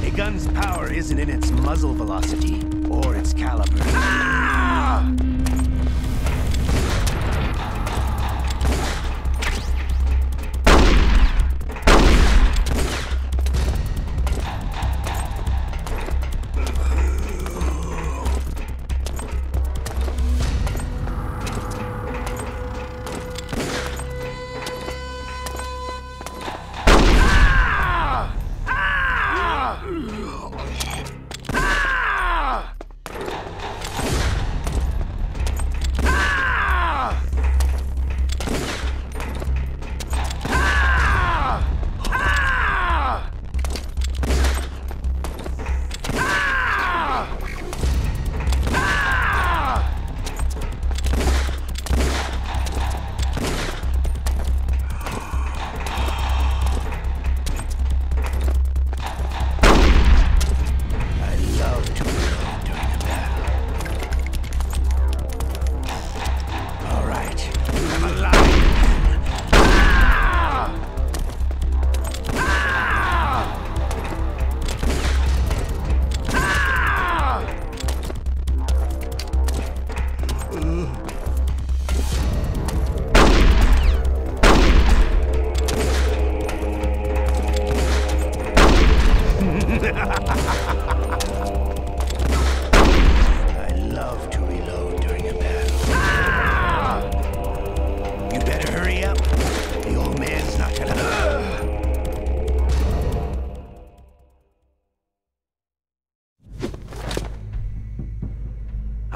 A gun's power isn't in its muzzle velocity or its caliber.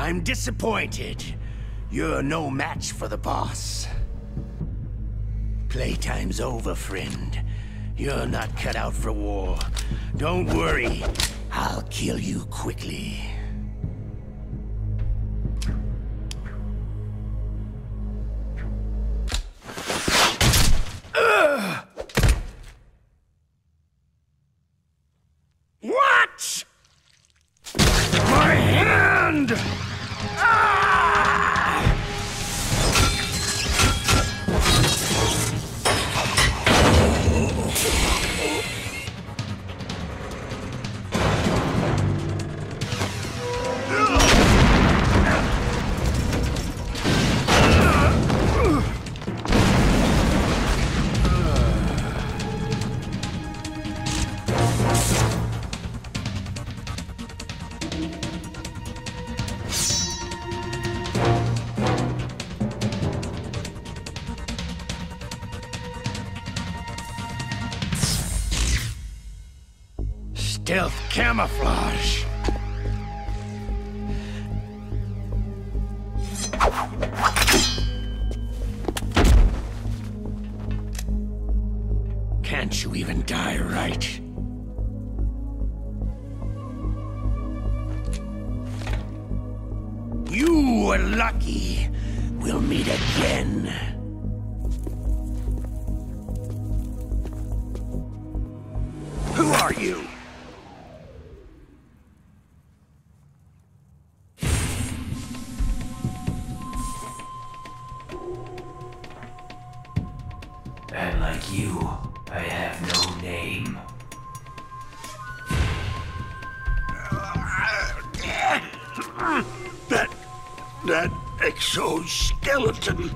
I'm disappointed. You're no match for the boss. Playtime's over, friend. You're not cut out for war. Don't worry. I'll kill you quickly. What? My hand! Stealth camouflage. Can't you even die right? You were lucky. We'll meet again. Who are you? And like you, I have no name. That exoskeleton.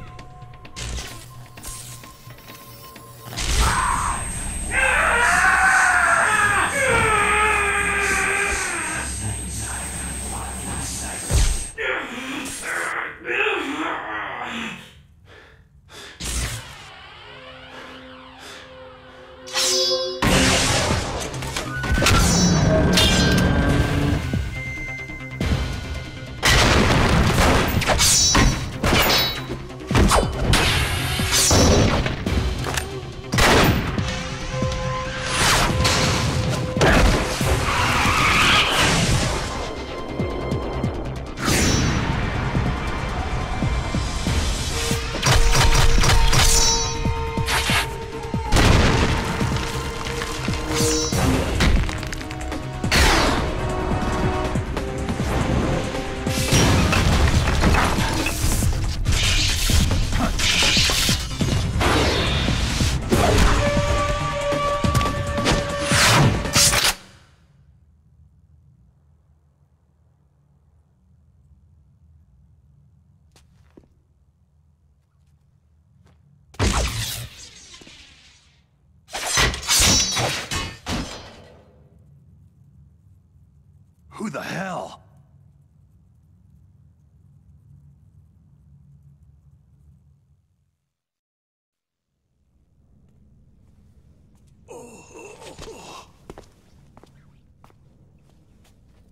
Who the hell?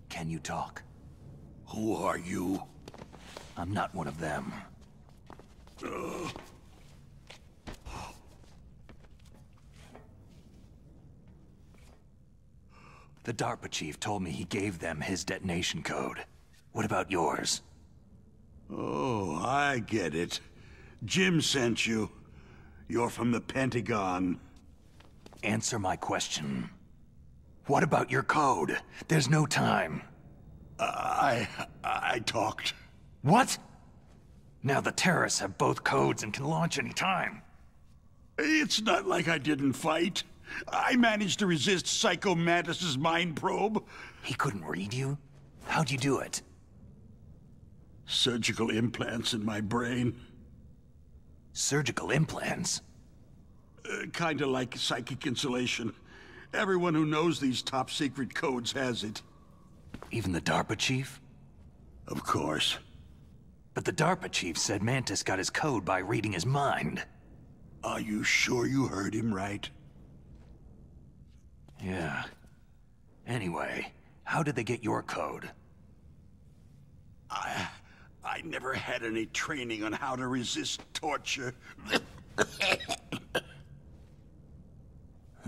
Can you talk? Who are you? I'm not one of them. The DARPA chief told me he gave them his detonation code. What about yours? Oh, I get it. Jim sent you. You're from the Pentagon. Answer my question. What about your code? There's no time. I talked. What? Now the terrorists have both codes and can launch any time. It's not like I didn't fight. I managed to resist Psycho Mantis's mind probe. He couldn't read you? How'd you do it? Surgical implants in my brain. Surgical implants? Kinda like psychic insulation. Everyone who knows these top-secret codes has it. Even the DARPA chief? Of course. But the DARPA chief said Mantis got his code by reading his mind. Are you sure you heard him right? Yeah. Anyway, how did they get your code? I never had any training on how to resist torture.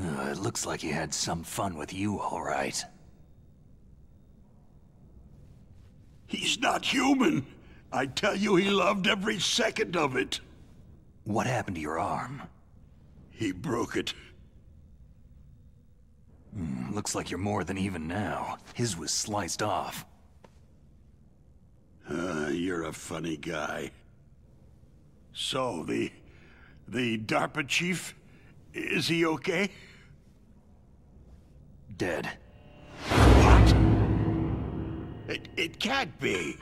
It looks like he had some fun with you, all right. He's not human. I tell you, he loved every second of it. What happened to your arm? He broke it. Looks like you're more than even now. His was sliced off. You're a funny guy. So, the DARPA chief, is he okay? Dead. What? It can't be.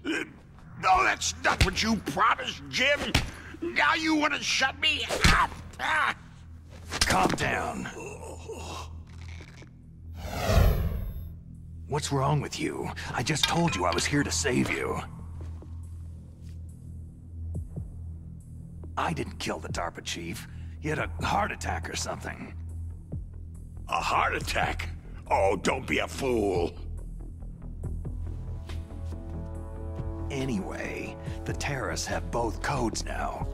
No, that's not what you promised, Jim. Now you want to shut me up? Calm down. What's wrong with you? I just told you I was here to save you. I didn't kill the DARPA chief. He had a heart attack or something. A heart attack? Oh, don't be a fool. Anyway, the terrorists have both codes now.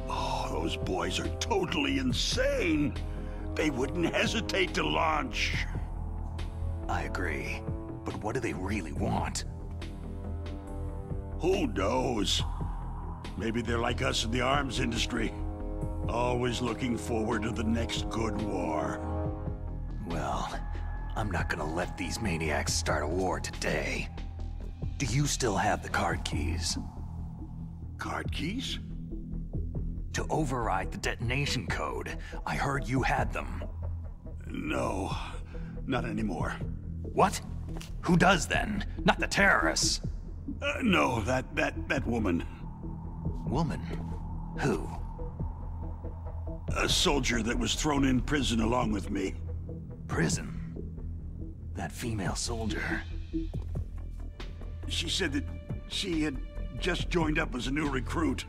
Oh, those boys are totally insane. They wouldn't hesitate to launch. I agree. But what do they really want? Who knows? Maybe they're like us in the arms industry. Always looking forward to the next good war. Well, I'm not gonna let these maniacs start a war today. Do you still have the card keys? Card keys? To override the detonation code. I heard you had them. No, not anymore. What? Who does then? Not the terrorists. No, that woman. Woman? Who? A soldier that was thrown in prison along with me. Prison? That female soldier. She said that she had just joined up as a new recruit.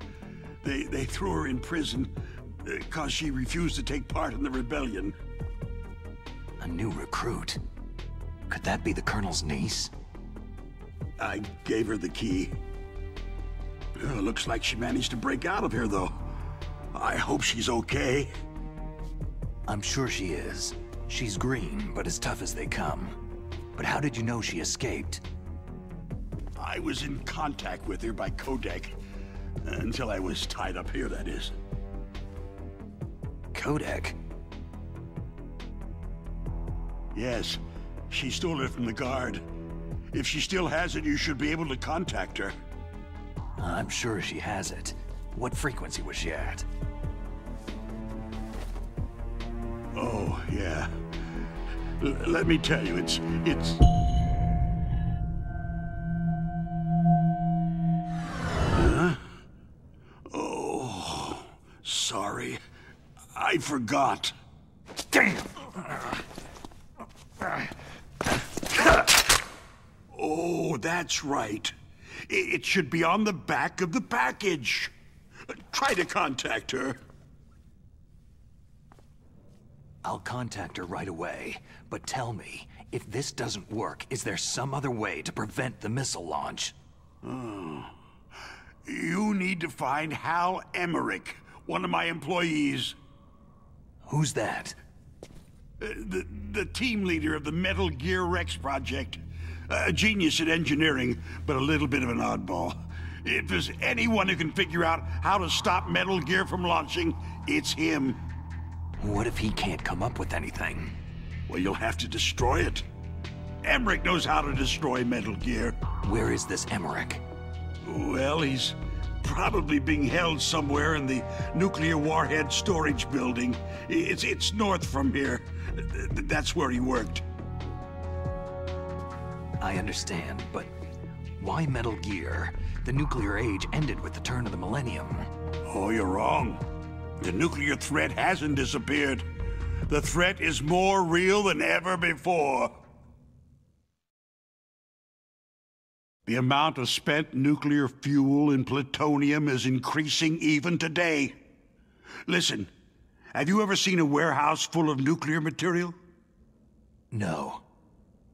They threw her in prison because she refused to take part in the rebellion. A new recruit? Could that be the Colonel's niece? I gave her the key. Looks like she managed to break out of here, though. I hope she's okay. I'm sure she is. She's green, but as tough as they come. But how did you know she escaped? I was in contact with her by codec. Until I was tied up here, that is. Codec? Yes. She stole it from the guard. If she still has it, you should be able to contact her. I'm sure she has it. What frequency was she at? Oh, yeah. Let me tell you, it's... Huh? Oh, sorry. I forgot. Damn! Oh, that's right. It should be on the back of the package. Try to contact her. I'll contact her right away, but tell me, if this doesn't work, is there some other way to prevent the missile launch? Oh. You need to find Hal Emmerich, one of my employees. Who's that? The team leader of the Metal Gear Rex project. A genius at engineering, but a little bit of an oddball. If there's anyone who can figure out how to stop Metal Gear from launching, it's him. What if he can't come up with anything? Well, you'll have to destroy it. Emmerich knows how to destroy Metal Gear. Where is this Emmerich? Well, he's probably being held somewhere in the nuclear warhead storage building. It's north from here. That's where he worked. I understand, but why Metal Gear? The nuclear age ended with the turn of the millennium. Oh, you're wrong. The nuclear threat hasn't disappeared. The threat is more real than ever before. The amount of spent nuclear fuel and plutonium is increasing even today. Listen, have you ever seen a warehouse full of nuclear material? No.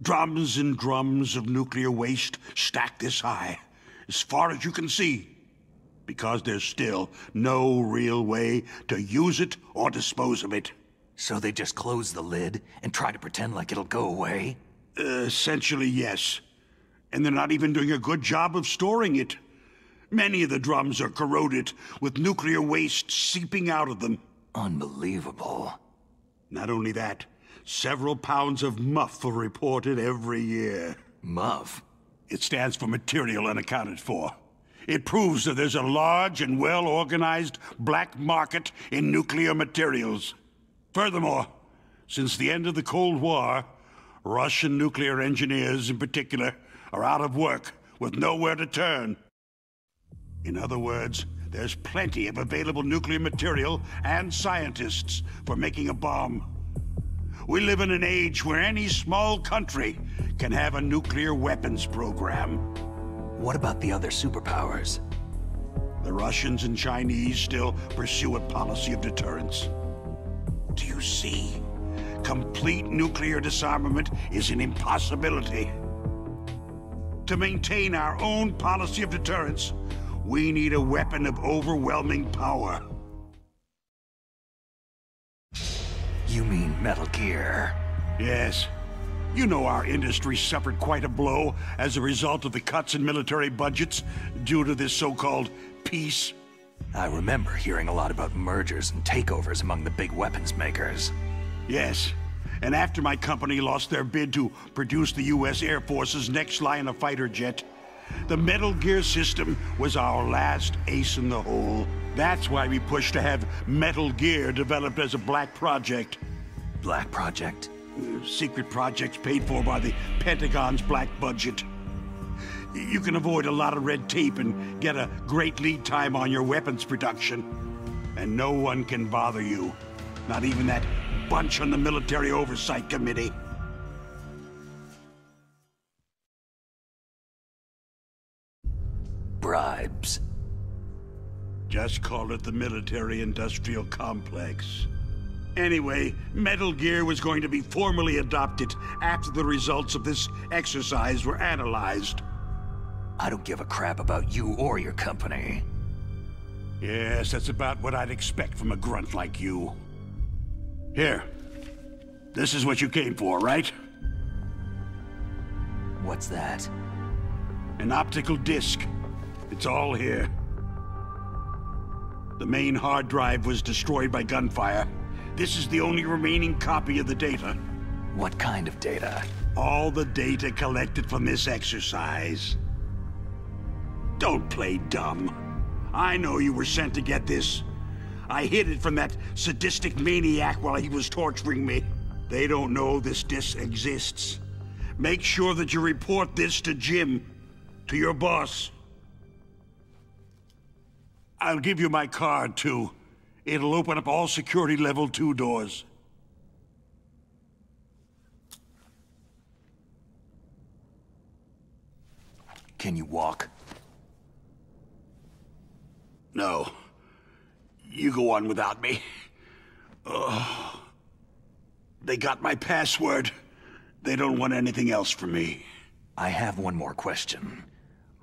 Drums and drums of nuclear waste stacked this high, as far as you can see, because there's still no real way to use it or dispose of it. So they just close the lid and try to pretend like it'll go away? Essentially, yes. And they're not even doing a good job of storing it. Many of the drums are corroded, with nuclear waste seeping out of them. Unbelievable. Not only that, several pounds of MUF are reported every year. MUF? It stands for Material Unaccounted For. It proves that there's a large and well-organized black market in nuclear materials. Furthermore, since the end of the Cold War, Russian nuclear engineers in particular are out of work with nowhere to turn. In other words, there's plenty of available nuclear material and scientists for making a bomb. We live in an age where any small country can have a nuclear weapons program. What about the other superpowers? The Russians and Chinese still pursue a policy of deterrence. Do you see? Complete nuclear disarmament is an impossibility. To maintain our own policy of deterrence, we need a weapon of overwhelming power. You mean Metal Gear? Yes. You know our industry suffered quite a blow as a result of the cuts in military budgets due to this so-called peace. I remember hearing a lot about mergers and takeovers among the big weapons makers. Yes. And after my company lost their bid to produce the U.S. Air Force's next line of fighter jet, the Metal Gear system was our last ace in the hole. That's why we pushed to have Metal Gear developed as a black project. Black project? Secret projects paid for by the Pentagon's black budget. You can avoid a lot of red tape and get a great lead time on your weapons production. And no one can bother you. Not even that bunch on the Military Oversight Committee. Bribes. Just call it the military-industrial complex. Anyway, Metal Gear was going to be formally adopted after the results of this exercise were analyzed. I don't give a crap about you or your company. Yes, that's about what I'd expect from a grunt like you. Here. This is what you came for, right? What's that? An optical disc. It's all here. The main hard drive was destroyed by gunfire. This is the only remaining copy of the data. What kind of data? All the data collected from this exercise. Don't play dumb. I know you were sent to get this. I hid it from that sadistic maniac while he was torturing me. They don't know this disc exists. Make sure that you report this to Jim, to your boss. I'll give you my card, too. It'll open up all security level 2 doors. Can you walk? No. You go on without me. They got my password. They don't want anything else from me. I have one more question.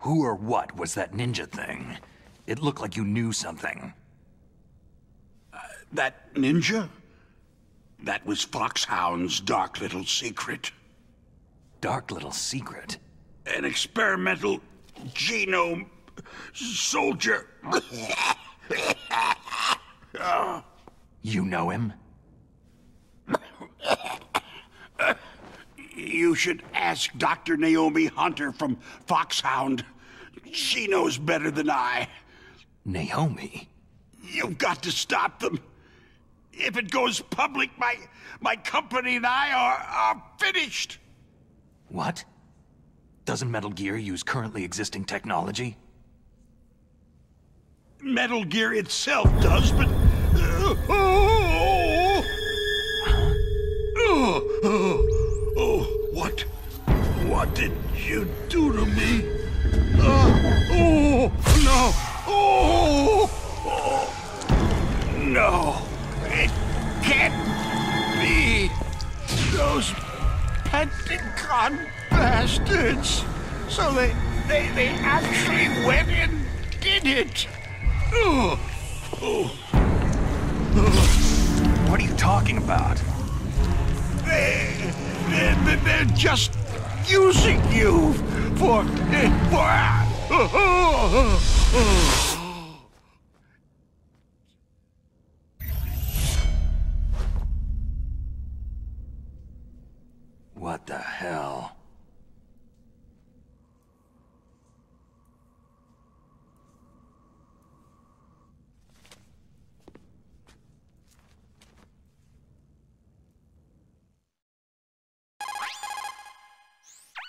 Who or what was that ninja thing? It looked like you knew something. That ninja? That was Foxhound's dark little secret. Dark little secret? An experimental genome soldier. You know him? You should ask Dr. Naomi Hunter from Foxhound. She knows better than I. Naomi? You've got to stop them. If it goes public, my company and I are finished. What? Doesn't Metal Gear use currently existing technology? Metal Gear itself does, but... What? What did you do to me? No! No! It can't be! Those Con bastards! So they actually went and did it! Ugh. What are you talking about? They're just using you for... What the hell?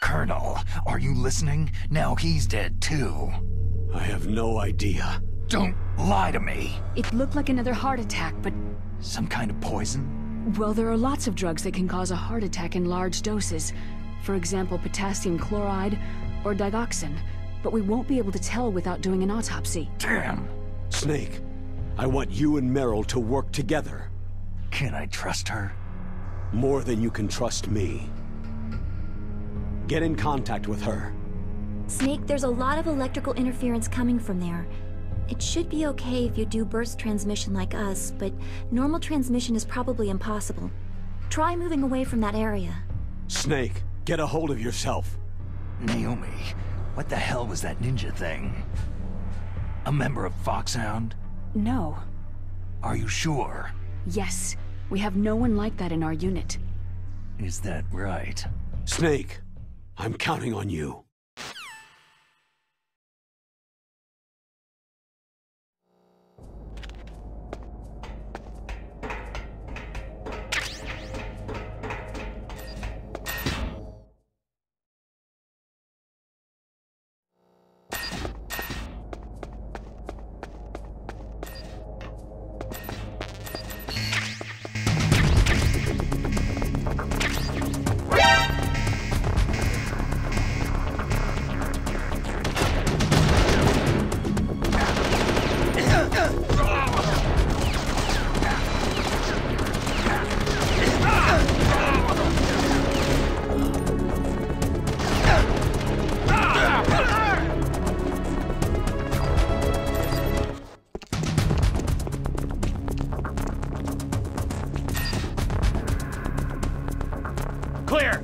Colonel, are you listening? Now he's dead too. I have no idea. Don't lie to me. It looked like another heart attack, but... Some kind of poison? Well, there are lots of drugs that can cause a heart attack in large doses. For example, potassium chloride or digoxin. But we won't be able to tell without doing an autopsy. Damn. Snake, I want you and Meryl to work together. Can I trust her? More than you can trust me. Get in contact with her. Snake, there's a lot of electrical interference coming from there. It should be okay if you do burst transmission like us, but normal transmission is probably impossible. Try moving away from that area. Snake, get a hold of yourself. Naomi, what the hell was that ninja thing? A member of Foxhound? No. Are you sure? Yes. We have no one like that in our unit. Is that right? Snake, I'm counting on you. Clear!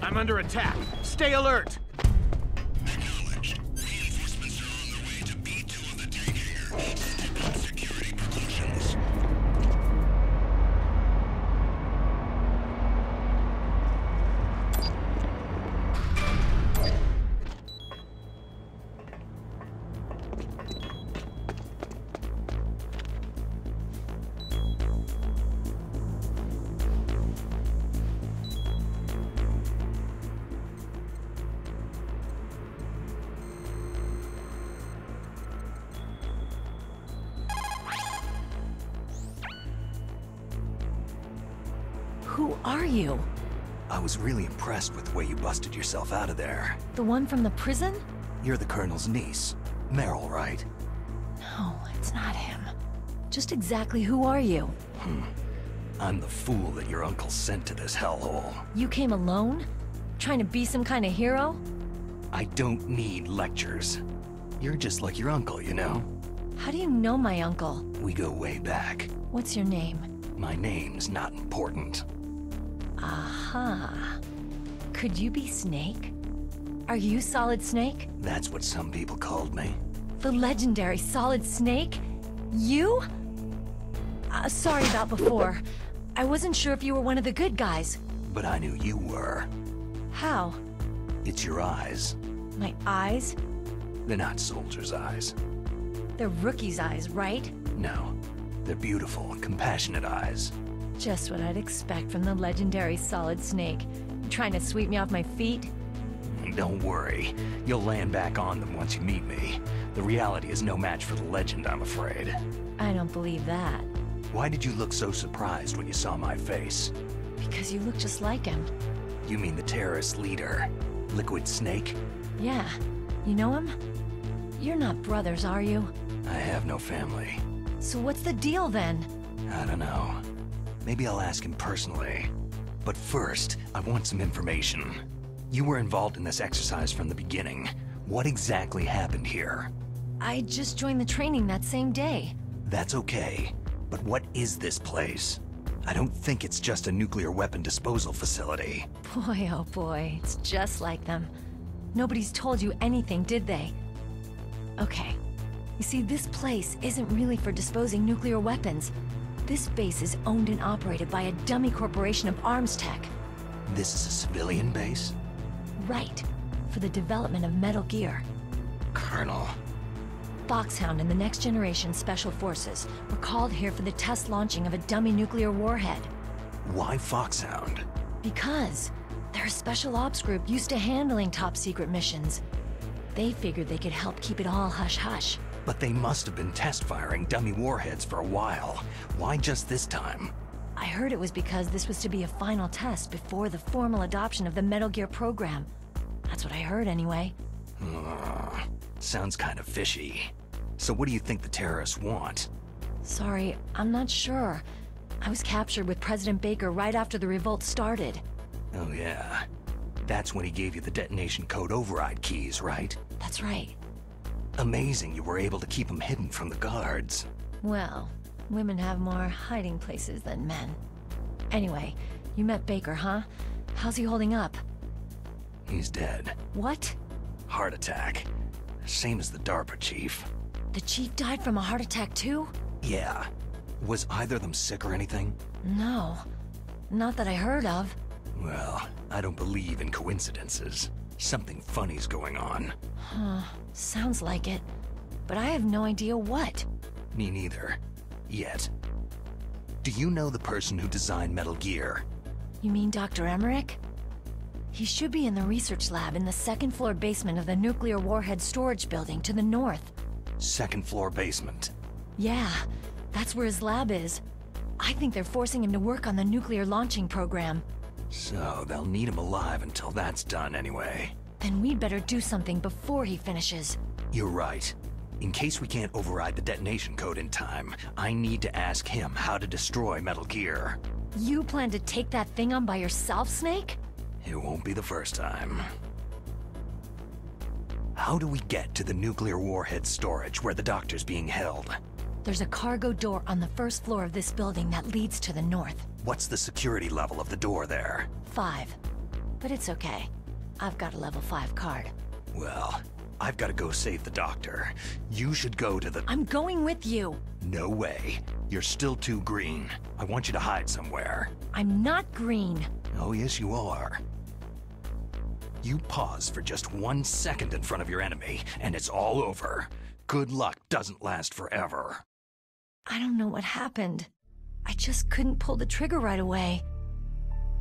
I'm under attack. Stay alert! Acknowledged. Reinforcements are on their way to B2 of the tank hangar. Stick on security precautions. Who are you? I was really impressed with the way you busted yourself out of there. The one from the prison? You're the Colonel's niece. Meryl, right? No, it's not him. Just exactly who are you? I'm the fool that your uncle sent to this hellhole. You came alone? Trying to be some kind of hero? I don't need lectures. You're just like your uncle, you know? How do you know my uncle? We go way back. What's your name? My name's not important. Aha. Could you be Snake? Are you Solid Snake? That's what some people called me. The legendary Solid Snake? You? Sorry about before. I wasn't sure if you were one of the good guys. But I knew you were. How? It's your eyes. My eyes? They're not soldiers' eyes. They're Rookie's eyes, right? No. They're beautiful, compassionate eyes. Just what I'd expect from the legendary Solid Snake. You trying to sweep me off my feet? Don't worry. You'll land back on them once you meet me. The reality is no match for the legend, I'm afraid. I don't believe that. Why did you look so surprised when you saw my face? Because you look just like him. You mean the terrorist leader, Liquid Snake? Yeah. You know him? You're not brothers, are you? I have no family. So what's the deal then? I don't know. Maybe I'll ask him personally. But first, I want some information. You were involved in this exercise from the beginning. What exactly happened here? I just joined the training that same day. That's okay. But what is this place? I don't think it's just a nuclear weapon disposal facility. Boy, oh boy, it's just like them. Nobody's told you anything, did they? Okay. You see, this place isn't really for disposing nuclear weapons. This base is owned and operated by a dummy corporation of arms tech. This is a civilian base? Right. For the development of Metal Gear. Colonel. Foxhound and the Next Generation Special Forces were called here for the test launching of a dummy nuclear warhead. Why Foxhound? Because they're a special ops group used to handling top-secret missions. They figured they could help keep it all hush-hush. But they must have been test-firing dummy warheads for a while. Why just this time? I heard it was because this was to be a final test before the formal adoption of the Metal Gear program. That's what I heard anyway. Sounds kind of fishy. So what do you think the terrorists want? Sorry, I'm not sure. I was captured with President Baker right after the revolt started. Oh yeah. That's when he gave you the detonation code override keys, right? That's right. Amazing you were able to keep them hidden from the guards. Well, women have more hiding places than men. Anyway, you met Baker, huh? How's he holding up? He's dead. What? Heart attack. Same as the DARPA chief. The chief died from a heart attack too? Yeah. Was either of them sick or anything? No. Not that I heard of. Well, I don't believe in coincidences. Something funny's going on. Huh. Sounds like it. But I have no idea what. Me neither. Yet. Do you know the person who designed Metal Gear? You mean Dr. Emmerich? He should be in the research lab in the second-floor basement of the nuclear warhead storage building to the north. Second-floor basement? Yeah, that's where his lab is. I think they're forcing him to work on the nuclear launching program. So they'll need him alive until that's done anyway. Then we'd better do something before he finishes. You're right. In case we can't override the detonation code in time, I need to ask him how to destroy Metal Gear. You plan to take that thing on by yourself, Snake? It won't be the first time. How do we get to the nuclear warhead storage where the doctor's being held? There's a cargo door on the first floor of this building that leads to the north. What's the security level of the door there? 5. But it's okay. I've got a level 5 card. Well, I've got to go save the doctor. You should go to the... I'm going with you! No way. You're still too green. I want you to hide somewhere. I'm not green. Oh, yes, you are. You pause for just 1 second in front of your enemy, and it's all over. Good luck doesn't last forever. I don't know what happened. I just couldn't pull the trigger right away.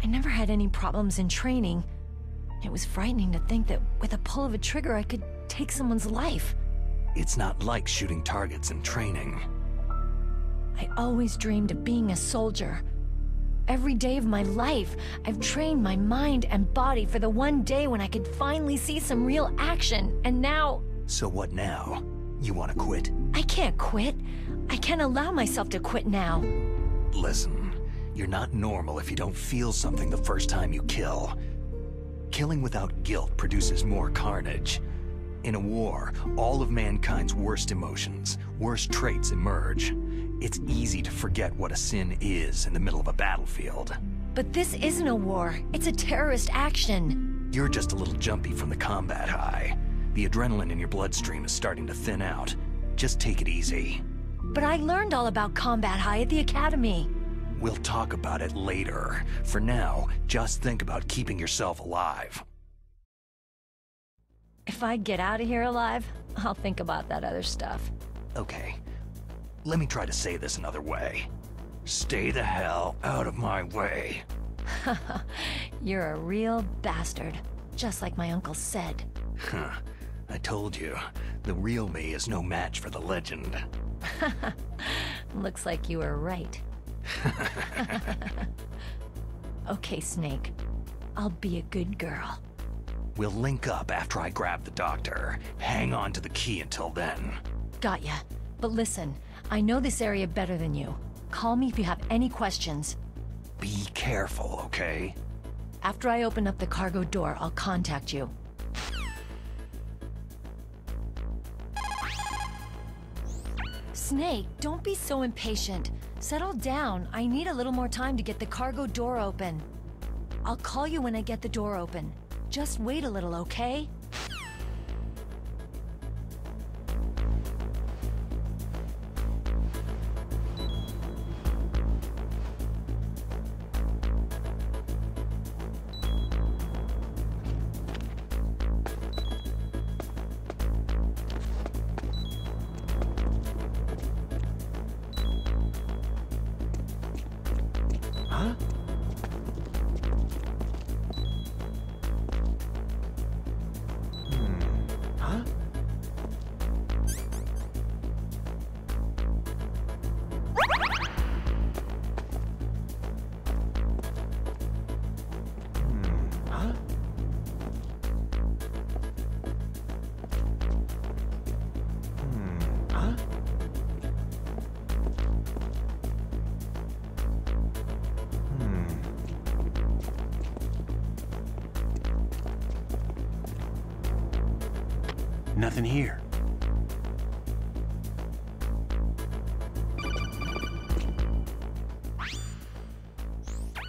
I never had any problems in training. It was frightening to think that with a pull of a trigger I could take someone's life. It's not like shooting targets in training. I always dreamed of being a soldier. Every day of my life, I've trained my mind and body for the one day when I could finally see some real action, and now... So what now? You want to quit? I can't quit. I can't allow myself to quit now. Listen, you're not normal if you don't feel something the first time you kill. Killing without guilt produces more carnage. In a war, all of mankind's worst emotions, worst traits emerge. It's easy to forget what a sin is in the middle of a battlefield. But this isn't a war. It's a terrorist action. You're just a little jumpy from the combat high. The adrenaline in your bloodstream is starting to thin out. Just take it easy. But I learned all about combat high at the academy. We'll talk about it later. For now, just think about keeping yourself alive. If I get out of here alive, I'll think about that other stuff. Okay. Let me try to say this another way. Stay the hell out of my way. You're a real bastard, just like my uncle said. Huh. I told you, the real me is no match for the legend. Looks like you were right. Okay, Snake. I'll be a good girl. We'll link up after I grab the doctor. Hang on to the key until then. Got ya. But listen, I know this area better than you. Call me if you have any questions. Be careful, okay? After I open up the cargo door, I'll contact you. Snake, don't be so impatient. Settle down. I need a little more time to get the cargo door open. I'll call you when I get the door open. Just wait a little, okay? Nothing here.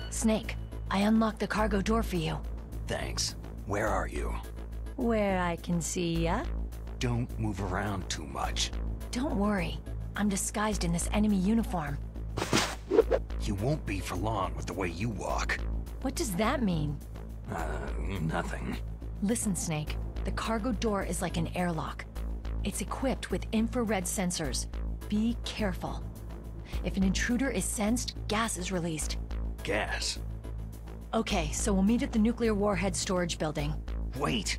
Snake, I unlocked the cargo door for you. Thanks. Where are you? Where I can see ya. Don't move around too much. Don't worry. I'm disguised in this enemy uniform. You won't be for long with the way you walk. What does that mean? Nothing. Listen, Snake. The cargo door is like an airlock. It's equipped with infrared sensors. Be careful. If an intruder is sensed, gas is released. Gas? Okay, so we'll meet at the nuclear warhead storage building. Wait!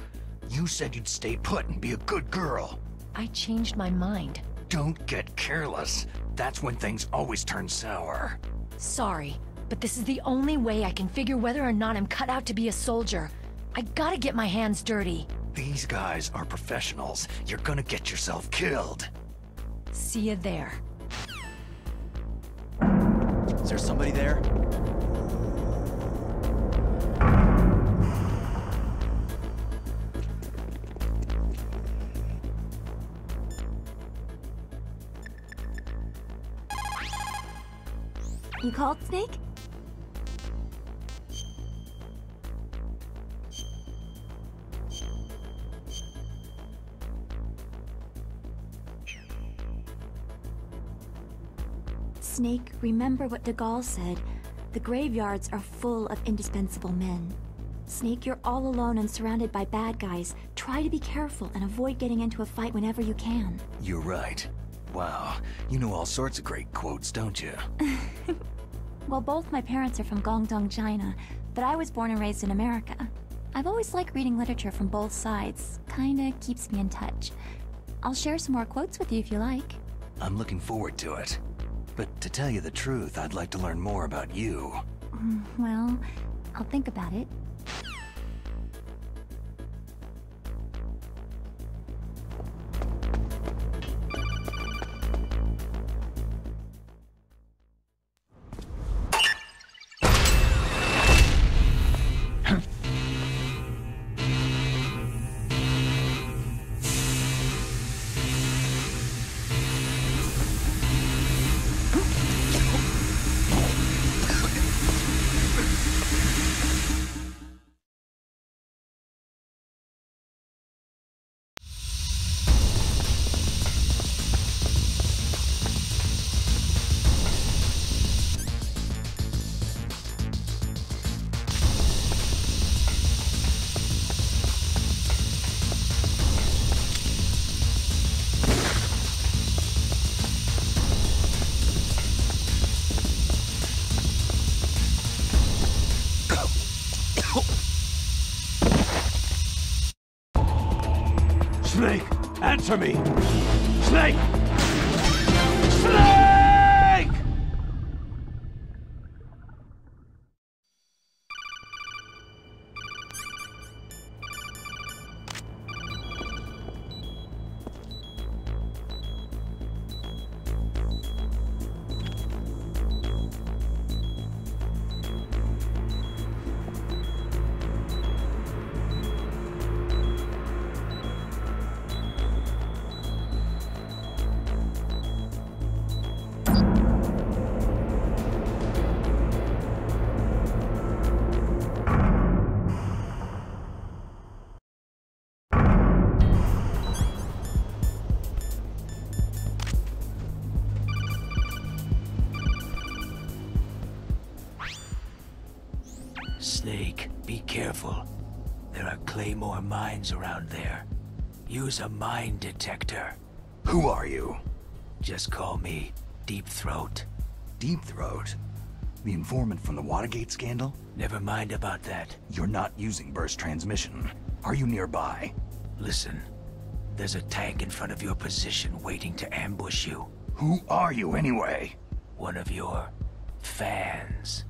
You said you'd stay put and be a good girl. I changed my mind. Don't get careless. That's when things always turn sour. Sorry, but this is the only way I can figure whether or not I'm cut out to be a soldier. I gotta get my hands dirty. These guys are professionals. You're gonna get yourself killed. See you there. Is there somebody there? You called, Snake? Snake, remember what de Gaulle said. The graveyards are full of indispensable men. Snake, you're all alone and surrounded by bad guys. Try to be careful and avoid getting into a fight whenever you can. You're right. Wow, you know all sorts of great quotes, don't you? Well, both my parents are from Guangdong, China, but I was born and raised in America. I've always liked reading literature from both sides. Kinda keeps me in touch. I'll share some more quotes with you if you like. I'm looking forward to it. But to tell you the truth, I'd like to learn more about you. Well, I'll think about it. Snake, answer me! Snake! Snake! Snake, be careful. There are Claymore mines around there. Use a mine detector. Who are you? Just call me Deep Throat. Deep Throat? The informant from the Watergate scandal? Never mind about that. You're not using burst transmission. Are you nearby? Listen, there's a tank in front of your position waiting to ambush you. Who are you anyway? One of your fans.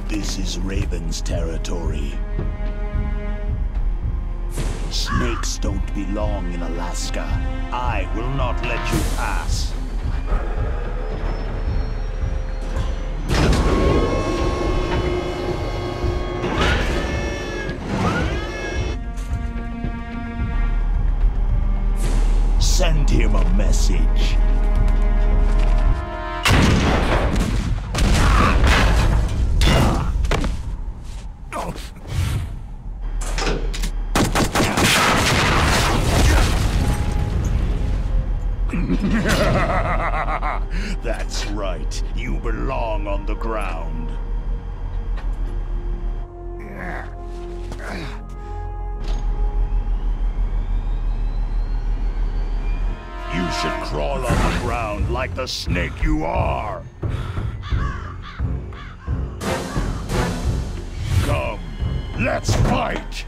This is Raven's territory. Snakes don't belong in Alaska. I will not let you pass. Send him a message. That's right. You belong on the ground. You should crawl on the ground like the snake you are. Come, let's fight!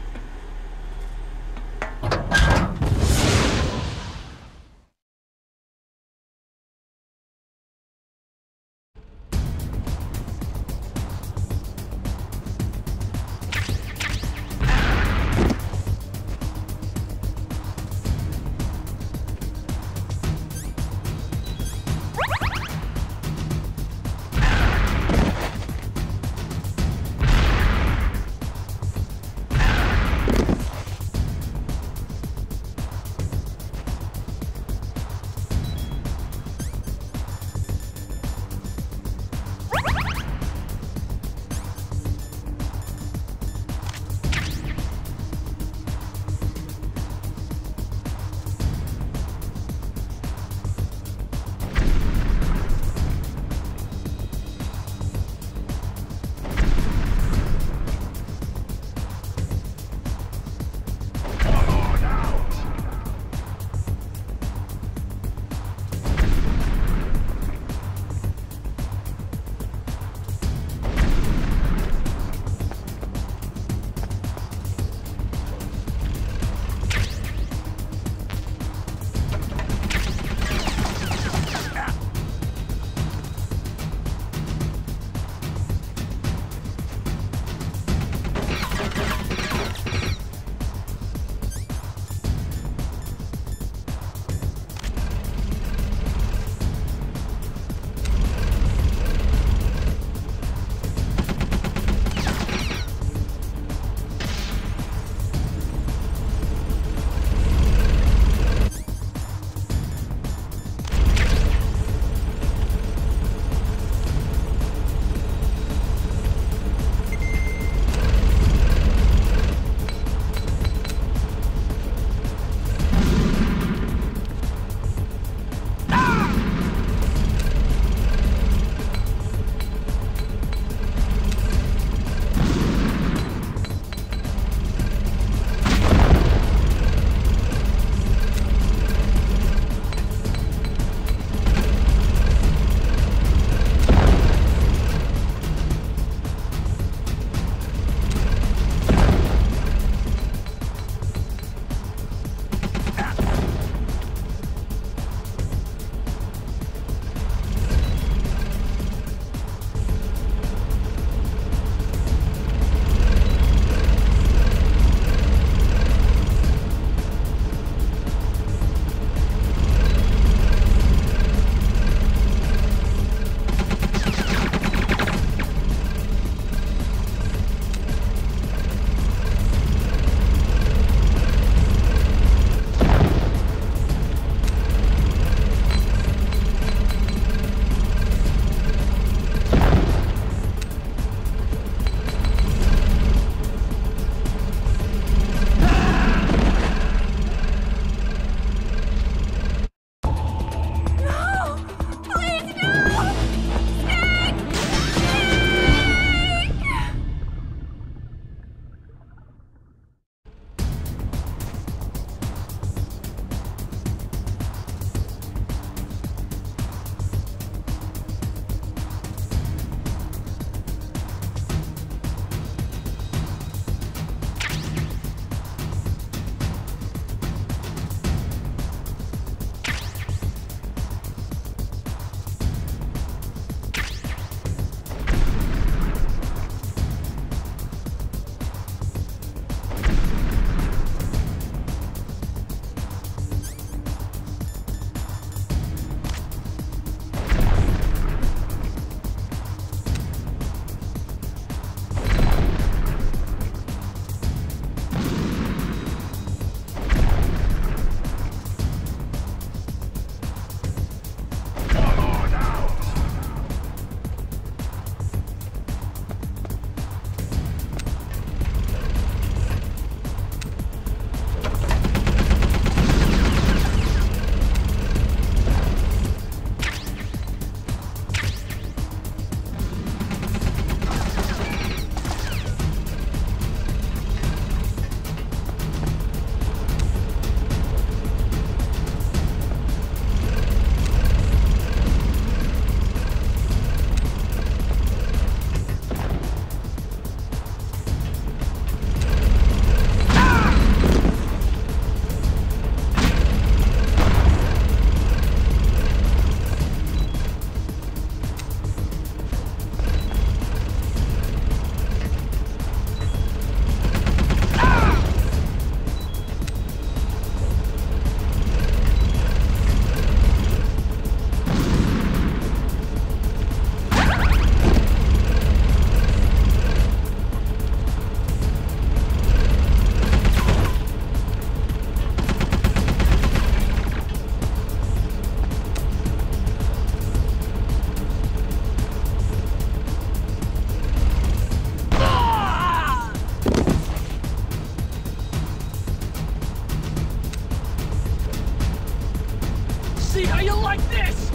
see how you like this!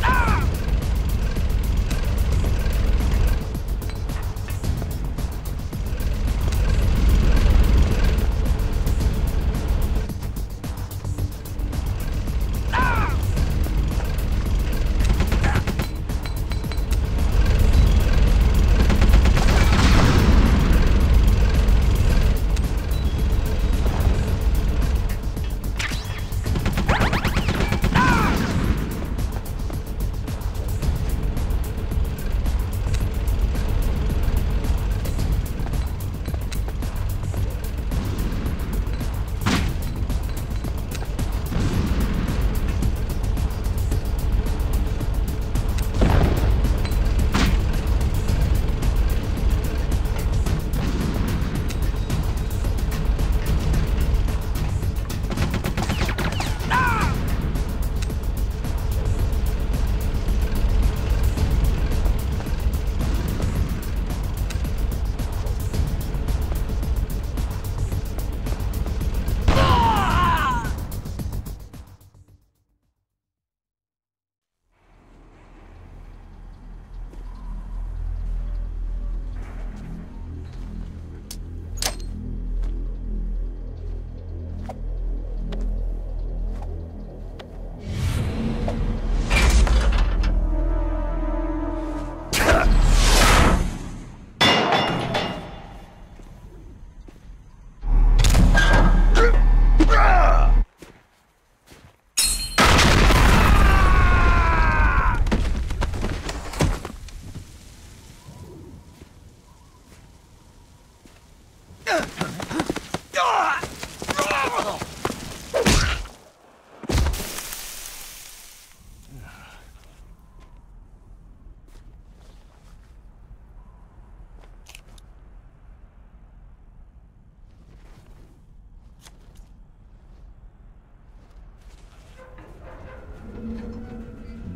Ah!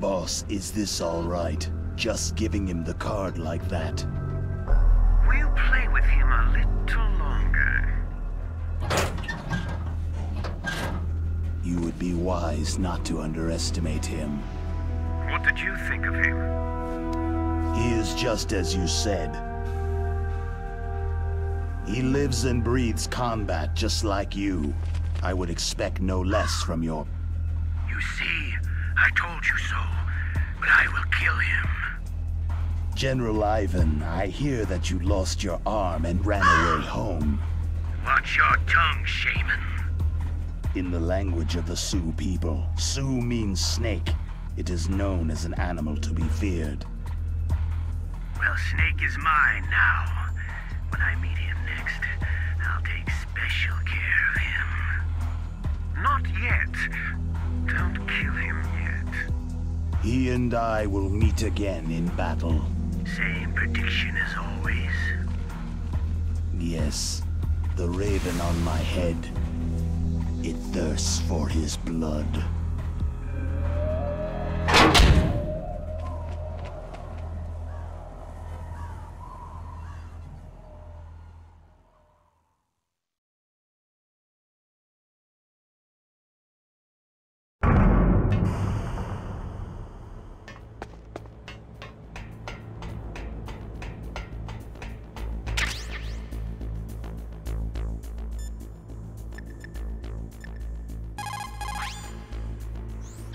Boss, is this all right? Just giving him the card like that? We'll play with him a little longer. You would be wise not to underestimate him. What did you think of him? He is just as you said. He lives and breathes combat just like you. I would expect no less from your... You see, I told you so, but I will kill him. General Ivan, I hear that you lost your arm and ran away home. Watch your tongue, shaman. In the language of the Sioux people, Sioux means snake. It is known as an animal to be feared. Well, Snake is mine now. When I meet him next, I'll take special care of him. Not yet. Don't kill him yet. He and I will meet again in battle. Same prediction as always. Yes, the raven on my head. It thirsts for his blood.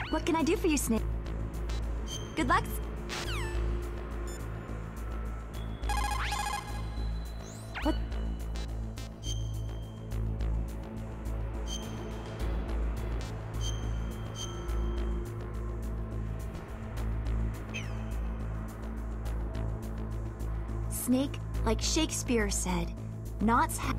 What can I do for you, Snake? Good luck. What? Snake, like Shakespeare said, knots have...